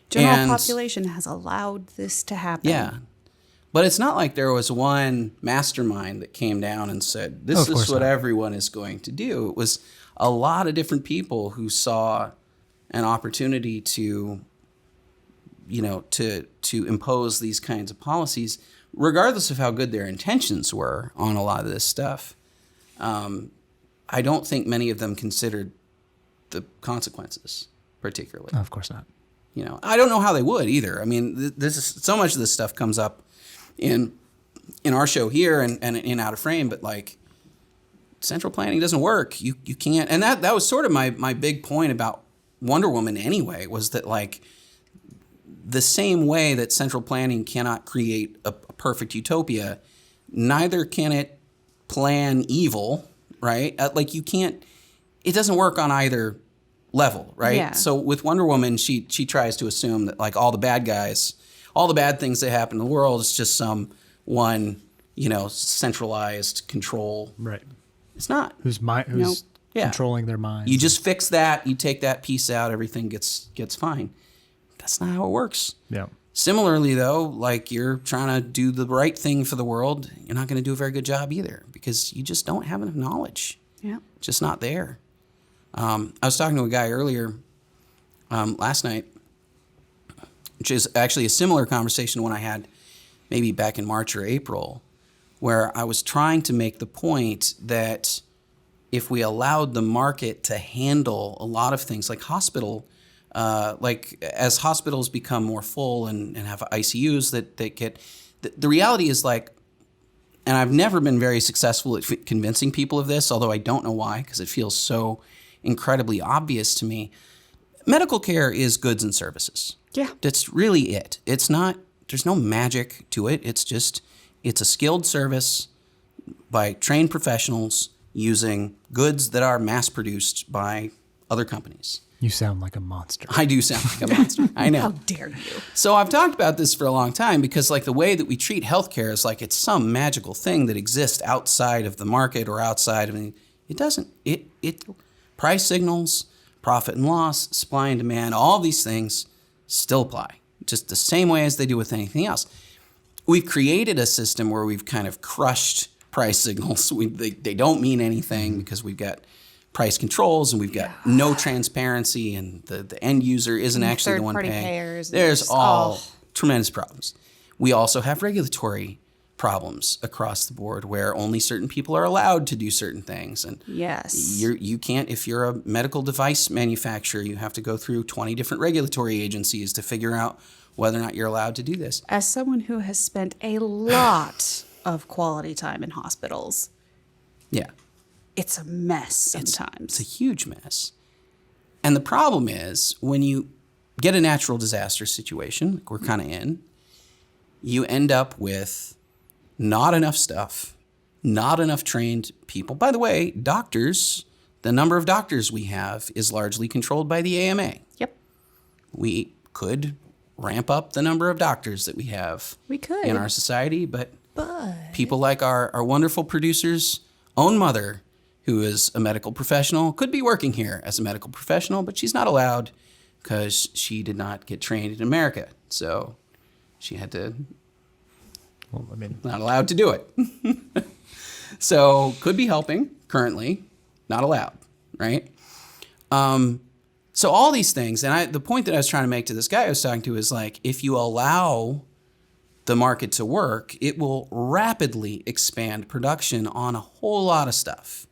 General And- population has allowed this to happen. Yeah. But it's not like there was one mastermind that came down and said, this Of course is what not. everyone is going to do. It was a lot of different people who saw an opportunity to, to impose these kinds of policies, regardless of how good their intentions were on a lot of this stuff. I don't think many of them considered the consequences particularly. No, of course not. I don't know how they would either. I mean, this is so much of this stuff comes up in our show here and in Out of Frame, but like central planning doesn't work. You can't, and that was sort of my big point about Wonder Woman anyway, was that like the same way that central planning cannot create a perfect utopia, neither can it plan evil, right? Like you can't it doesn't work on either level, right? Yeah. So with Wonder Woman, she tries to assume that like all the bad guys, all the bad things that happen in the world is just some one, centralized control. Right. It's not. Who's Nope. Yeah. controlling their minds. You just fix that, you take that piece out, everything gets fine. That's not how it works. Yeah. Similarly, though, like you're trying to do the right thing for the world, you're not going to do a very good job either because you just don't have enough knowledge. Yeah. Just not there. I was talking to a guy earlier last night, which is actually a similar conversation to one I had maybe back in March or April, where I was trying to make the point that if we allowed the market to handle a lot of things like as hospitals become more full and have ICUs that get, the reality is like, and I've never been very successful at convincing people of this, although I don't know why, because it feels so incredibly obvious to me. Medical care is goods and services. Yeah. That's really it. It's not, there's no magic to it. It's a skilled service by trained professionals using goods that are mass produced by other companies. You sound like a monster. I do sound like a monster. I know. How dare you? So I've talked about this for a long time because like the way that we treat healthcare is like it's some magical thing that exists outside of the market or outside of it. It doesn't. It price signals, profit and loss, supply and demand, all these things still apply. Just the same way as they do with anything else. We've created a system where we've kind of crushed price signals. They don't mean anything because we've got price controls and we've got no transparency and the end user isn't actually the one third-party paying. payers. There's all tremendous problems. We also have regulatory problems across the board where only certain people are allowed to do certain things. And Yes. you can't, if you're a medical device manufacturer, you have to go through 20 different regulatory agencies to figure out whether or not you're allowed to do this. As someone who has spent a lot of quality time in hospitals, Yeah. it's a mess sometimes. It's a huge mess. And the problem is when you get a natural disaster situation, like we're kind of in, you end up with not enough stuff, not enough trained people. By the way, doctors, the number of doctors we have is largely controlled by the AMA. Yep. We could ramp up the number of doctors that we have We could. in our society, but But people like our wonderful producer's own mother, who is a medical professional, could be working here as a medical professional, but she's not allowed because she did not get trained in America. So she had to, not allowed to do it. So could be helping currently, not allowed, right? So all these things, and the point that I was trying to make to this guy I was talking to is like, if you allow the market to work, it will rapidly expand production on a whole lot of stuff.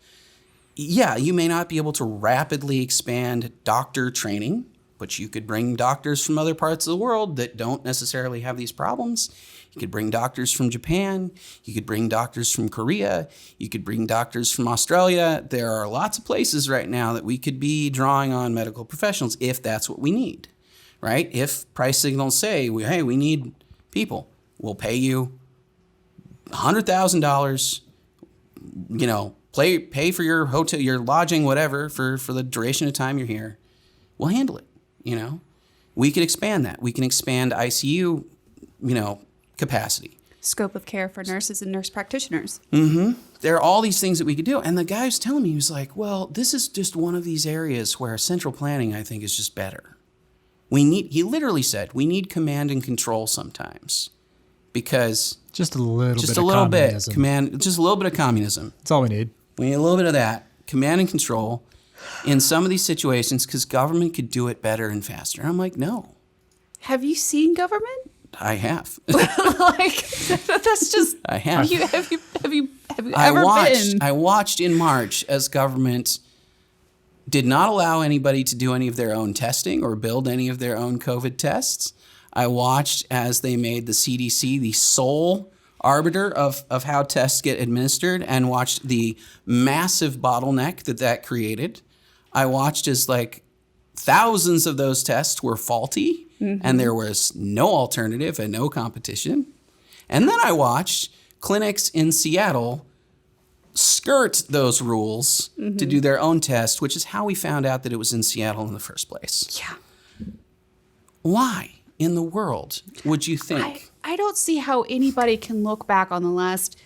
Yeah, you may not be able to rapidly expand doctor training, but you could bring doctors from other parts of the world that don't necessarily have these problems. You could bring doctors from Japan. You could bring doctors from Korea. You could bring doctors from Australia. There are lots of places right now that we could be drawing on medical professionals if that's what we need, right? If price signals say, hey, we need people, we'll pay you $100,000, pay for your hotel, your lodging, whatever, for the duration of time you're here. We'll handle it, We can expand that. We can expand ICU, capacity. scope of care for nurses and nurse practitioners. Mm-hmm. There are all these things that we could do. And the guy was telling me, he was like, well, this is just one of these areas where central planning, I think, is just better. He literally said, we need command and control sometimes because just a little bit just of a little communism. just a little bit of communism. That's all we need. We need a little bit of that command and control in some of these situations because government could do it better and faster. And I'm like, no, Have you seen government? I have. Like that's just. I have. Have you ever been? I watched in March as government did not allow anybody to do any of their own testing or build any of their own COVID tests. I watched as they made the CDC the sole arbiter of how tests get administered and watched the massive bottleneck that created. I watched as like thousands of those tests were faulty and there was no alternative and no competition. And then I watched clinics in Seattle skirt those rules to do their own test, which is how we found out that it was in Seattle in the first place. Yeah. Why in the world would you think? I don't see how anybody can look back on the last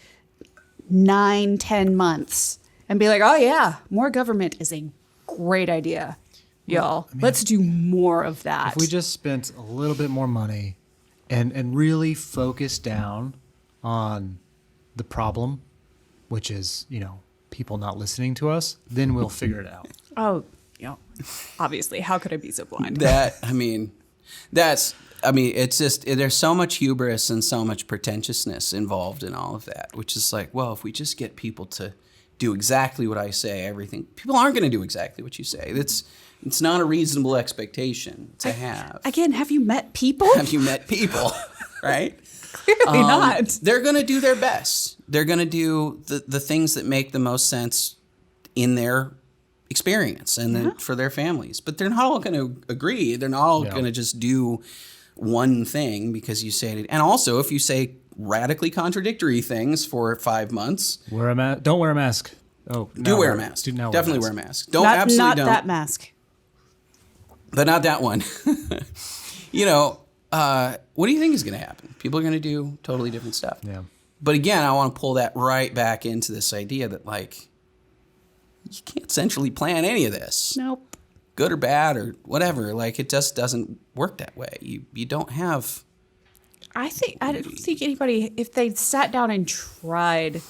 9-10 months and be like, oh yeah, more government is a great idea, y'all. Let's do more of that. If we just spent a little bit more money and really focus down on the problem, which is, people not listening to us, then we'll figure it out. Oh, obviously. How could I be so blind? It's just, there's so much hubris and so much pretentiousness involved in all of that, which is like, well, if we just get people to do exactly what I say, people aren't going to do exactly what you say. It's not a reasonable expectation to have. Again, have you met people? Have you met people, right? Clearly not. They're going to do their best. They're going to do the things that make the most sense in their experience and then for their families. But they're not all going to agree. They're not all going to just do one thing because you say it. And also, if you say radically contradictory things for 5 months. Don't wear a mask. Oh, do wear a mask. Definitely wear a mask. Don't. Not Absolutely don't. Not that mask. But not that one. What do you think is going to happen? People are going to do totally different stuff. Yeah. But again, I want to pull that right back into this idea that, you can't centrally plan any of this. Nope. Good or bad or whatever. It just doesn't work that way. You don't have... I don't think anybody, if they sat down and tried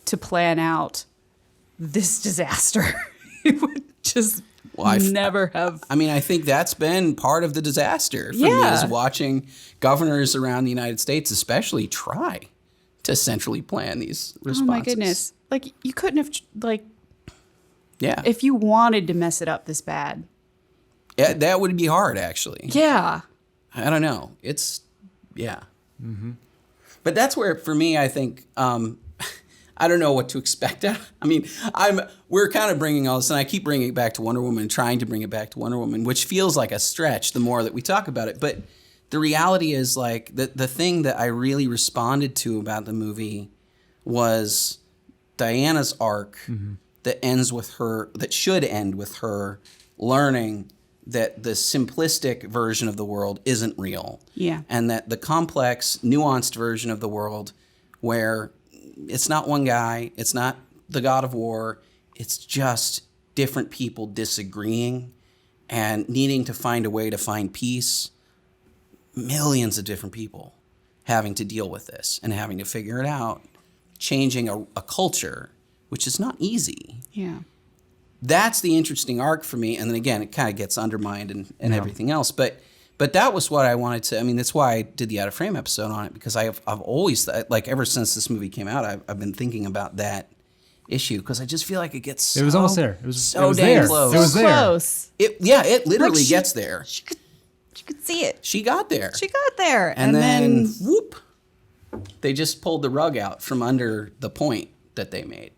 to plan out this disaster, it would just never have. I think that's been part of the disaster for me, is watching governors around the United States especially try to centrally plan these responses. Oh my goodness. You couldn't have, yeah. if you wanted to mess it up this bad. Yeah, that would be hard, actually. Yeah. I don't know. Yeah. Mm-hmm. But that's where, for me, I think, I don't know what to expect. We're kind of bringing all this, and I keep bringing it back to Wonder Woman, trying to bring it back to Wonder Woman, which feels like a stretch the more that we talk about it. But the reality is, the thing that I really responded to about the movie was Diana's arc that should end with her learning that the simplistic version of the world isn't real. Yeah. And that the complex, nuanced version of the world where it's not one guy, it's not the god of war, it's just different people disagreeing and needing to find a way to find peace. Millions of different people having to deal with this and having to figure it out, changing a culture, which is not easy. Yeah. That's the interesting arc for me. And then again, it kind of gets undermined and everything else. But that was what I wanted to, that's why I did the Out of Frame episode on it, because I've always, ever since this movie came out, I've been thinking about that issue, because I just feel like it gets It was almost there. It was so it damn there. close. It was there. Close. It literally gets there. She could see it. She got there. She got there. And then whoop, they just pulled the rug out from under the point that they made.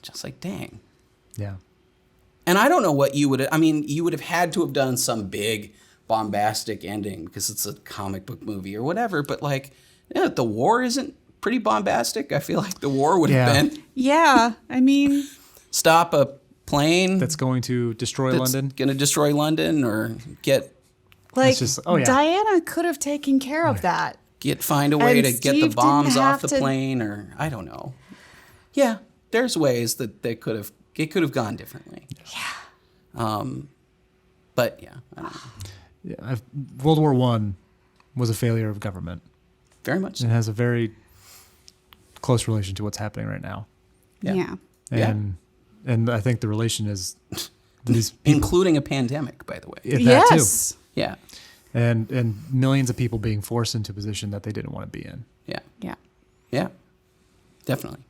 Just dang. Yeah. And I don't know what you would have had to have done some big bombastic ending because it's a comic book movie or whatever. But the war isn't pretty bombastic. I feel like the war would have been. Yeah. Stop a plane that's going to destroy London. Going to destroy London or get. Diana could have taken care of that. Find a way to get the bombs off the to... plane, or I don't know. Yeah, there's ways that it could have gone differently. Yeah. But yeah, I don't know. Yeah, World War I was a failure of government. Very much so. It has a very close relation to what's happening right now. Yeah. And I think the relation is these people, including a pandemic, by the way. That yes. too. Yeah. And millions of people being forced into a position that they didn't want to be in. Yeah. Yeah. Yeah. Definitely.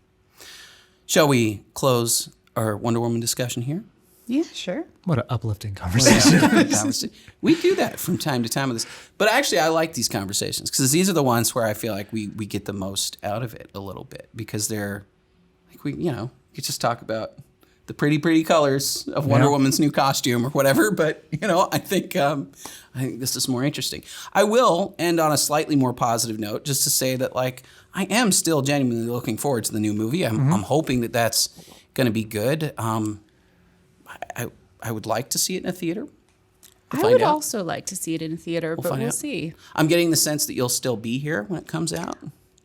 Shall we close our Wonder Woman discussion here? Yeah, sure. What an uplifting conversation. We do that from time to time with this. But actually, I like these conversations because these are the ones where I feel like we get the most out of it a little bit, because they're we just talk about the pretty colors of Wonder Woman's new costume or whatever. But I think this is more interesting. I will end on a slightly more positive note, just to say that like I am still genuinely looking forward to the new movie. I'm hoping that that's going to be good. I would like to see it in a theater. I would also like to see it in a theater, but we'll see. I'm getting the sense that you'll still be here when it comes out.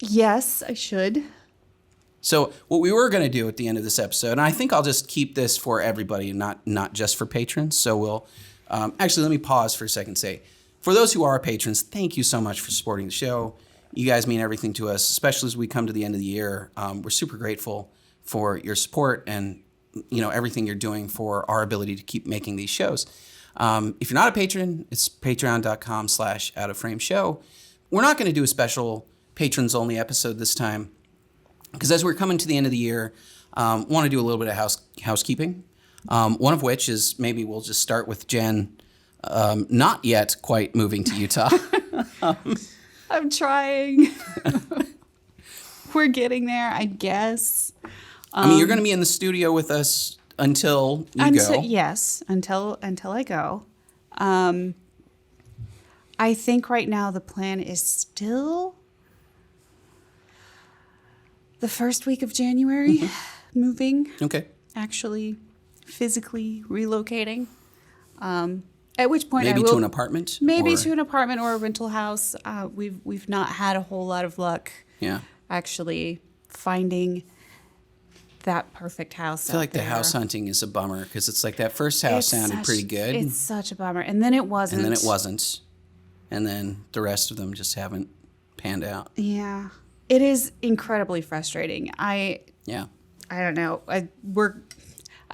Yes, I should. So what we were going to do at the end of this episode, and I think I'll just keep this for everybody and not just for patrons. So we'll actually, let me pause for a second and say, for those who are patrons, thank you so much for supporting the show. You guys mean everything to us, especially as we come to the end of the year. We're super grateful for your support and everything you're doing for our ability to keep making these shows. If you're not a patron, it's patreon.com/outoframeshow. We're not going to do a special patrons only episode this time because as we're coming to the end of the year, want to do a little bit of housekeeping. One of which is maybe we'll just start with Jen not yet quite moving to Utah. I'm trying. We're getting there, I guess. I mean, you're going to be in the studio with us until you go. Yes, until I go. I think right now the plan is still the first week of January, moving. Okay. Actually, physically relocating. At which point maybe to an apartment. Maybe to an apartment or a rental house. We've not had a whole lot of luck. Yeah. Actually, finding that perfect house. I feel like the house hunting is a bummer because it's like that first house sounded pretty good. It's such a bummer, and then it wasn't. And then it wasn't, and then the rest of them just haven't panned out. Yeah, it is incredibly frustrating. I don't know. I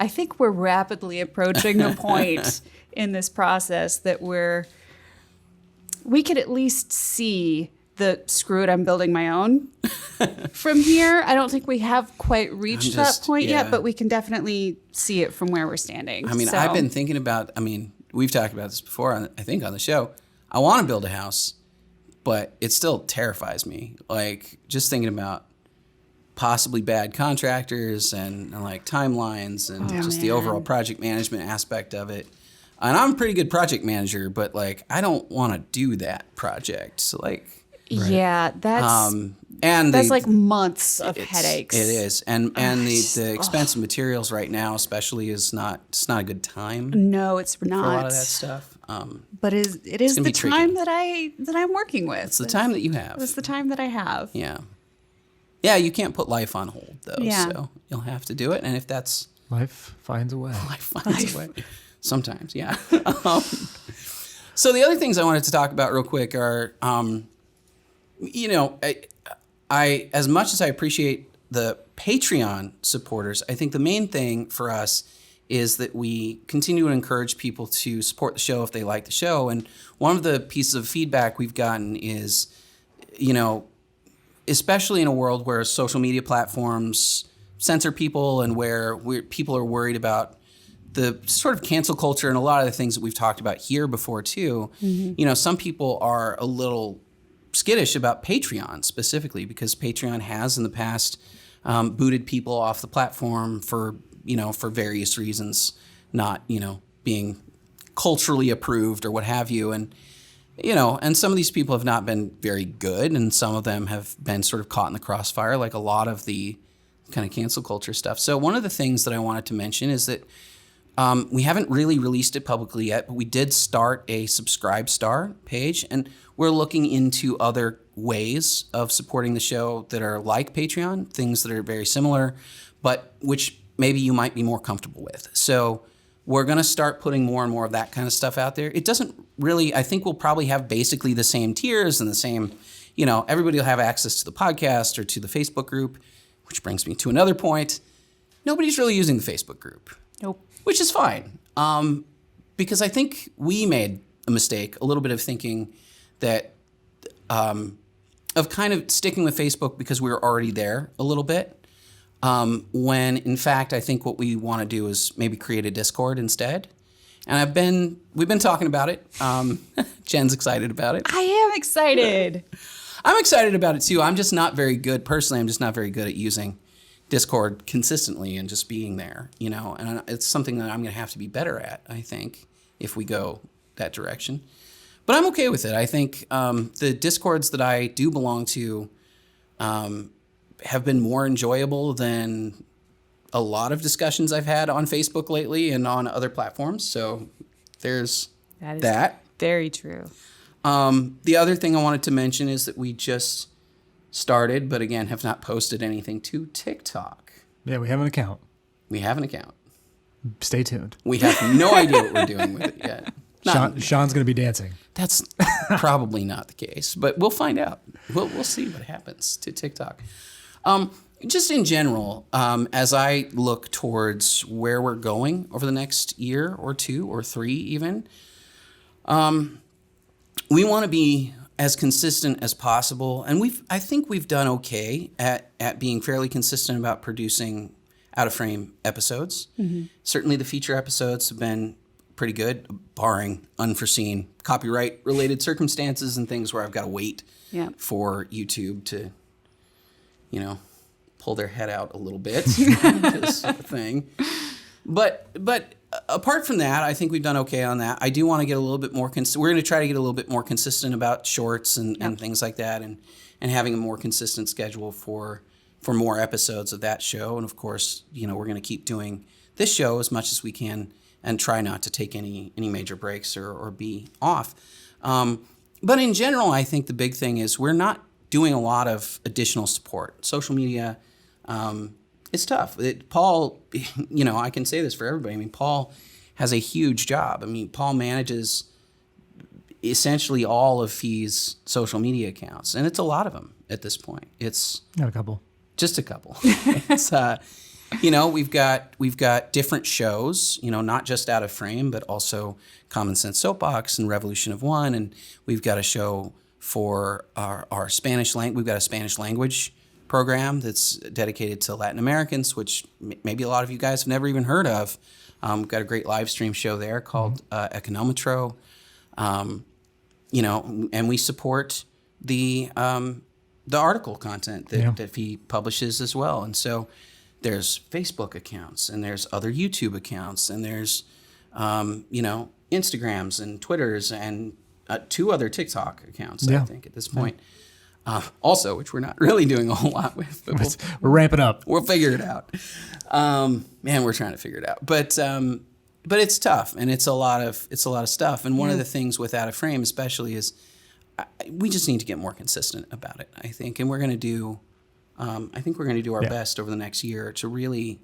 think we're rapidly approaching the point in this process that we could at least see the screw it, I'm building my own from here. I don't think we have quite reached that point yet, but we can definitely see it from where we're standing. I mean, I've been thinking about, we've talked about this before, I think on the show. I want to build a house, but it still terrifies me. Like just thinking about possibly bad contractors and like timelines and the overall project management aspect of it. And I'm a pretty good project manager, but like, I don't want to do that project. So like, yeah, that's like months of headaches. It is, and the expensive materials right now, especially, it's not a good time. No, it's not for a lot of that stuff. But it is the time that I'm working with. It's the time that you have. It's the time that I have. Yeah, yeah. You can't put life on hold though, yeah. So you'll have to do it. And if that's life finds a way. Life finds a way. Sometimes, yeah. So the other things I wanted to talk about real quick are. I as much as I appreciate the Patreon supporters, I think the main thing for us is that we continue to encourage people to support the show if they like the show. And one of the pieces of feedback we've gotten is, especially in a world where social media platforms censor people and where people are worried about the sort of cancel culture and a lot of the things that we've talked about here before too, some people are a little skittish about Patreon specifically because Patreon has in the past booted people off the platform for various reasons, not, being culturally approved or what have you. And some of these people have not been very good and some of them have been sort of caught in the crossfire, like a lot of the kind of cancel culture stuff. So one of the things that I wanted to mention is that we haven't really released it publicly yet, but we did start a Subscribe Star page, and we're looking into other ways of supporting the show that are like Patreon, things that are very similar, but which maybe you might be more comfortable with. So we're going to start putting more and more of that kind of stuff out there. It doesn't really, I think we'll probably have basically the same tiers and the same, everybody will have access to the podcast or to the Facebook group, which brings me to another point. Nobody's really using the Facebook group. Nope. Which is fine, because I think we made a mistake, a little bit of thinking that of kind of sticking with Facebook because we were already there a little bit, when in fact I think what we want to do is maybe create a Discord instead. And we've been talking about it. Jen's excited about it. I am excited. I'm excited about it too. I'm just not very good, personally, I'm just not very good at using Discord consistently and just being there, you know, and it's something that I'm going to have to be better at, I think, if we go that direction. But I'm okay with it. I think the Discords that I do belong to have been more enjoyable than a lot of discussions I've had on Facebook lately and on other platforms. So there's that. Very true. The other thing I wanted to mention is that we just started, but again, have not posted anything to TikTok. Yeah, we have an account. We have an account. Stay tuned. We have no idea what we're doing with it yet. Sean's going to be dancing. That's probably not the case, but we'll find out. We'll see what happens to TikTok. Just in general, as I look towards where we're going over the next year or two or three even, we want to be as consistent as possible. And I think we've done okay at being fairly consistent about producing out-of-frame episodes. Mm-hmm. Certainly the feature episodes have been pretty good, barring unforeseen copyright-related circumstances and things where I've got to wait for YouTube to, you know, pull their head out a little bit, this sort of thing. But apart from that, I think we've done okay on that. I do want to get a little bit more we're going to try to get a little bit more consistent about shorts and things like that, and having a more consistent schedule for more episodes of that show. And of course, you know, we're going to keep doing this show as much as we can and try not to take any major breaks or be off. But in general, I think the big thing is we're not doing a lot of additional support. Social media, it's tough. Paul, you know, I can say this for everybody. I mean, Paul has a huge job. I mean, Paul manages essentially all of Fee's social media accounts, and it's a lot of them at this point. It's not a couple, just a couple. It's you know, we've got different shows. You know, not just Out of Frame, but also Common Sense Soapbox and Revolution of One, and we've got a show for our Spanish language. We've got a Spanish language program that's dedicated to Latin Americans, which maybe a lot of you guys have never even heard of. We've got a great live stream show there called Econometro. You know, and we support the article content that he publishes as well. And so there's Facebook accounts, and there's other YouTube accounts, and there's you know, Instagrams and Twitters and 2 other TikTok accounts, I think, at this point. Also, which we're not really doing a whole lot with. But we're ramping up. We'll figure it out. Man, we're trying to figure it out. But it's tough, and it's a lot of stuff. And one of the things with Out of Frame, especially, is we just need to get more consistent about it, I think. And we're going to do, I think we're going to do our best over the next year to really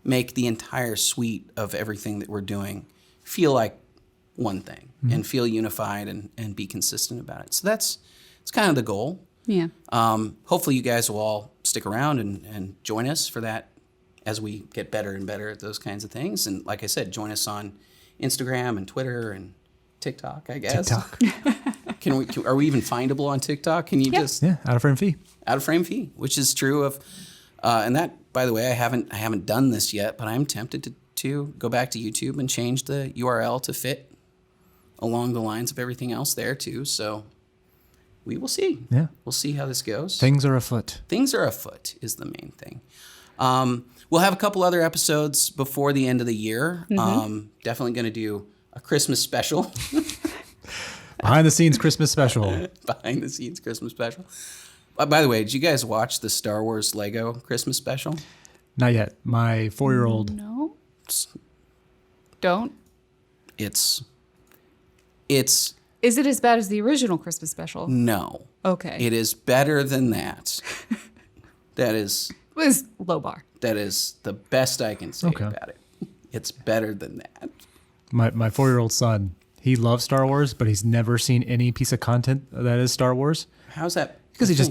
make the entire suite of everything that we're doing feel like one thing and feel unified and be consistent about it. So it's kind of the goal. Yeah. Hopefully you guys will all stick around and join us for that as we get better and better at those kinds of things. And like I said, join us on Instagram and Twitter and TikTok, I guess. TikTok. Are we even findable on TikTok? Can you just Out of Frame Fee. Out of Frame Fee, which is true of, and that, by the way, I haven't done this yet, but I'm tempted to go back to YouTube and change the URL to fit along the lines of everything else there too. So we will see. Yeah. We'll see how this goes. Things are afoot. Things are afoot is the main thing. We'll have a couple other episodes before the end of the year. Definitely going to do a Christmas special. Behind the scenes Christmas special. Behind the scenes Christmas special. By the way, did you guys watch the Star Wars Lego Christmas special? Not yet. My 4-year-old. No. Don't. It's. Is it as bad as the original Christmas special? No. Okay. It is better than that. That is. It was low bar. That is the best I can say about it. It's better than that. My 4-year-old son, he loves Star Wars, but he's never seen any piece of content that is Star Wars. How's that? Because I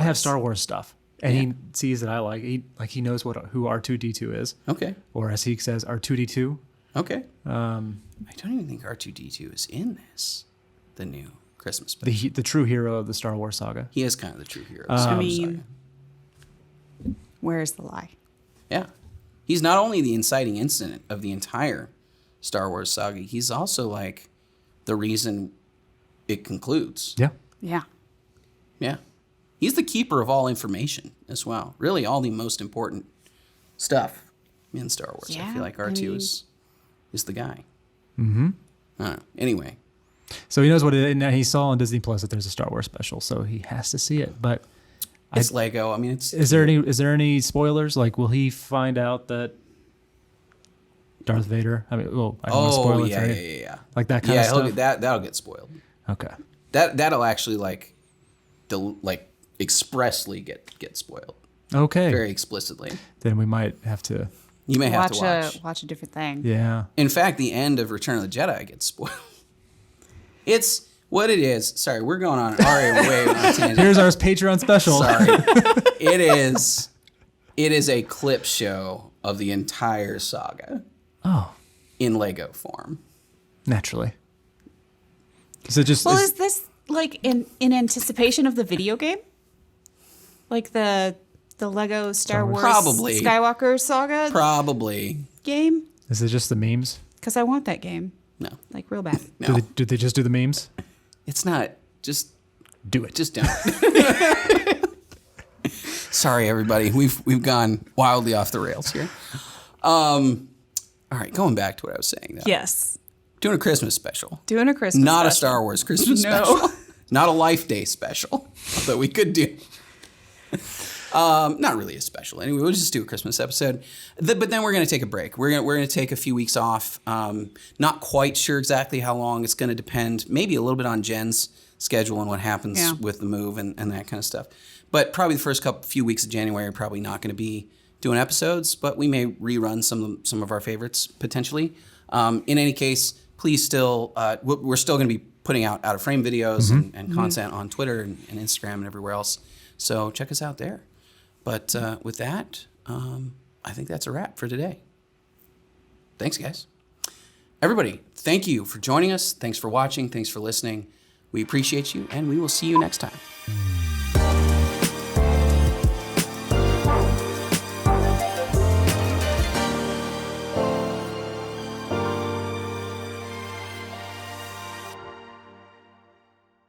have Star Wars stuff, and he sees that I like. He knows who R2D2 is. Okay. Or as he says, R2D2. Okay. I don't even think R2D2 is in the new Christmas special. The true hero of the Star Wars saga. He is kind of the true hero of the Star Wars saga. Where's the lie? Yeah. He's not only the inciting incident of the entire Star Wars saga, he's also like the reason it concludes. Yeah. Yeah. Yeah. He's the keeper of all information as well. Really, all the most important stuff in Star Wars. I Yeah, feel like R2 is the guy. Mm-hmm. I don't know. Anyway. So he knows what it is. Now he saw on Disney Plus that there's a Star Wars special, so he has to see it. But It's Lego. I mean, it's... Is there any spoilers? Like, will he find out that Darth Vader? I mean, well, I don't want to spoil it for you. Yeah. Like that kind of stuff? That'll get spoiled. Okay. That'll actually, expressly get spoiled. Okay. Very explicitly. Then we might have to... You may have to watch a different thing. Yeah. In fact, the end of Return of the Jedi gets spoiled. It's what it is. Sorry, we're going on already way on a tangent. Here's our Patreon special. Sorry. It is a clip show of the entire saga. Oh. In Lego form. Naturally. So just... Well, is this like in anticipation of the video game? Like the Lego Star Wars Probably. Skywalker saga Probably. game? Is it just the memes? Because I want that game. No. Like real bad. No. Do they just do the memes? It's not. Just do it. Just don't. Sorry, everybody. We've gone wildly off the rails here. All right, going back to what I was saying. Though. Yes. Doing a Christmas special. Doing a Christmas Not special. a Star Wars Christmas special. Not a Life Day special. Although we could do. Not really a special. Anyway, we'll just do a Christmas episode. But then we're going to take a break. We're going to take a few weeks off. Not quite sure exactly how long. It's going to depend maybe a little bit on Jen's schedule and what happens with the move and that kind of stuff. But probably the first few weeks of January are probably not going to be doing episodes, but we may rerun some of our favorites potentially. In any case, please still, we're still going to be putting out of frame videos and content on Twitter and Instagram and everywhere else. So check us out there. But with that, I think that's a wrap for today. Thanks, guys. Everybody, thank you for joining us. Thanks for watching. Thanks for listening. We appreciate you, and we will see you next time.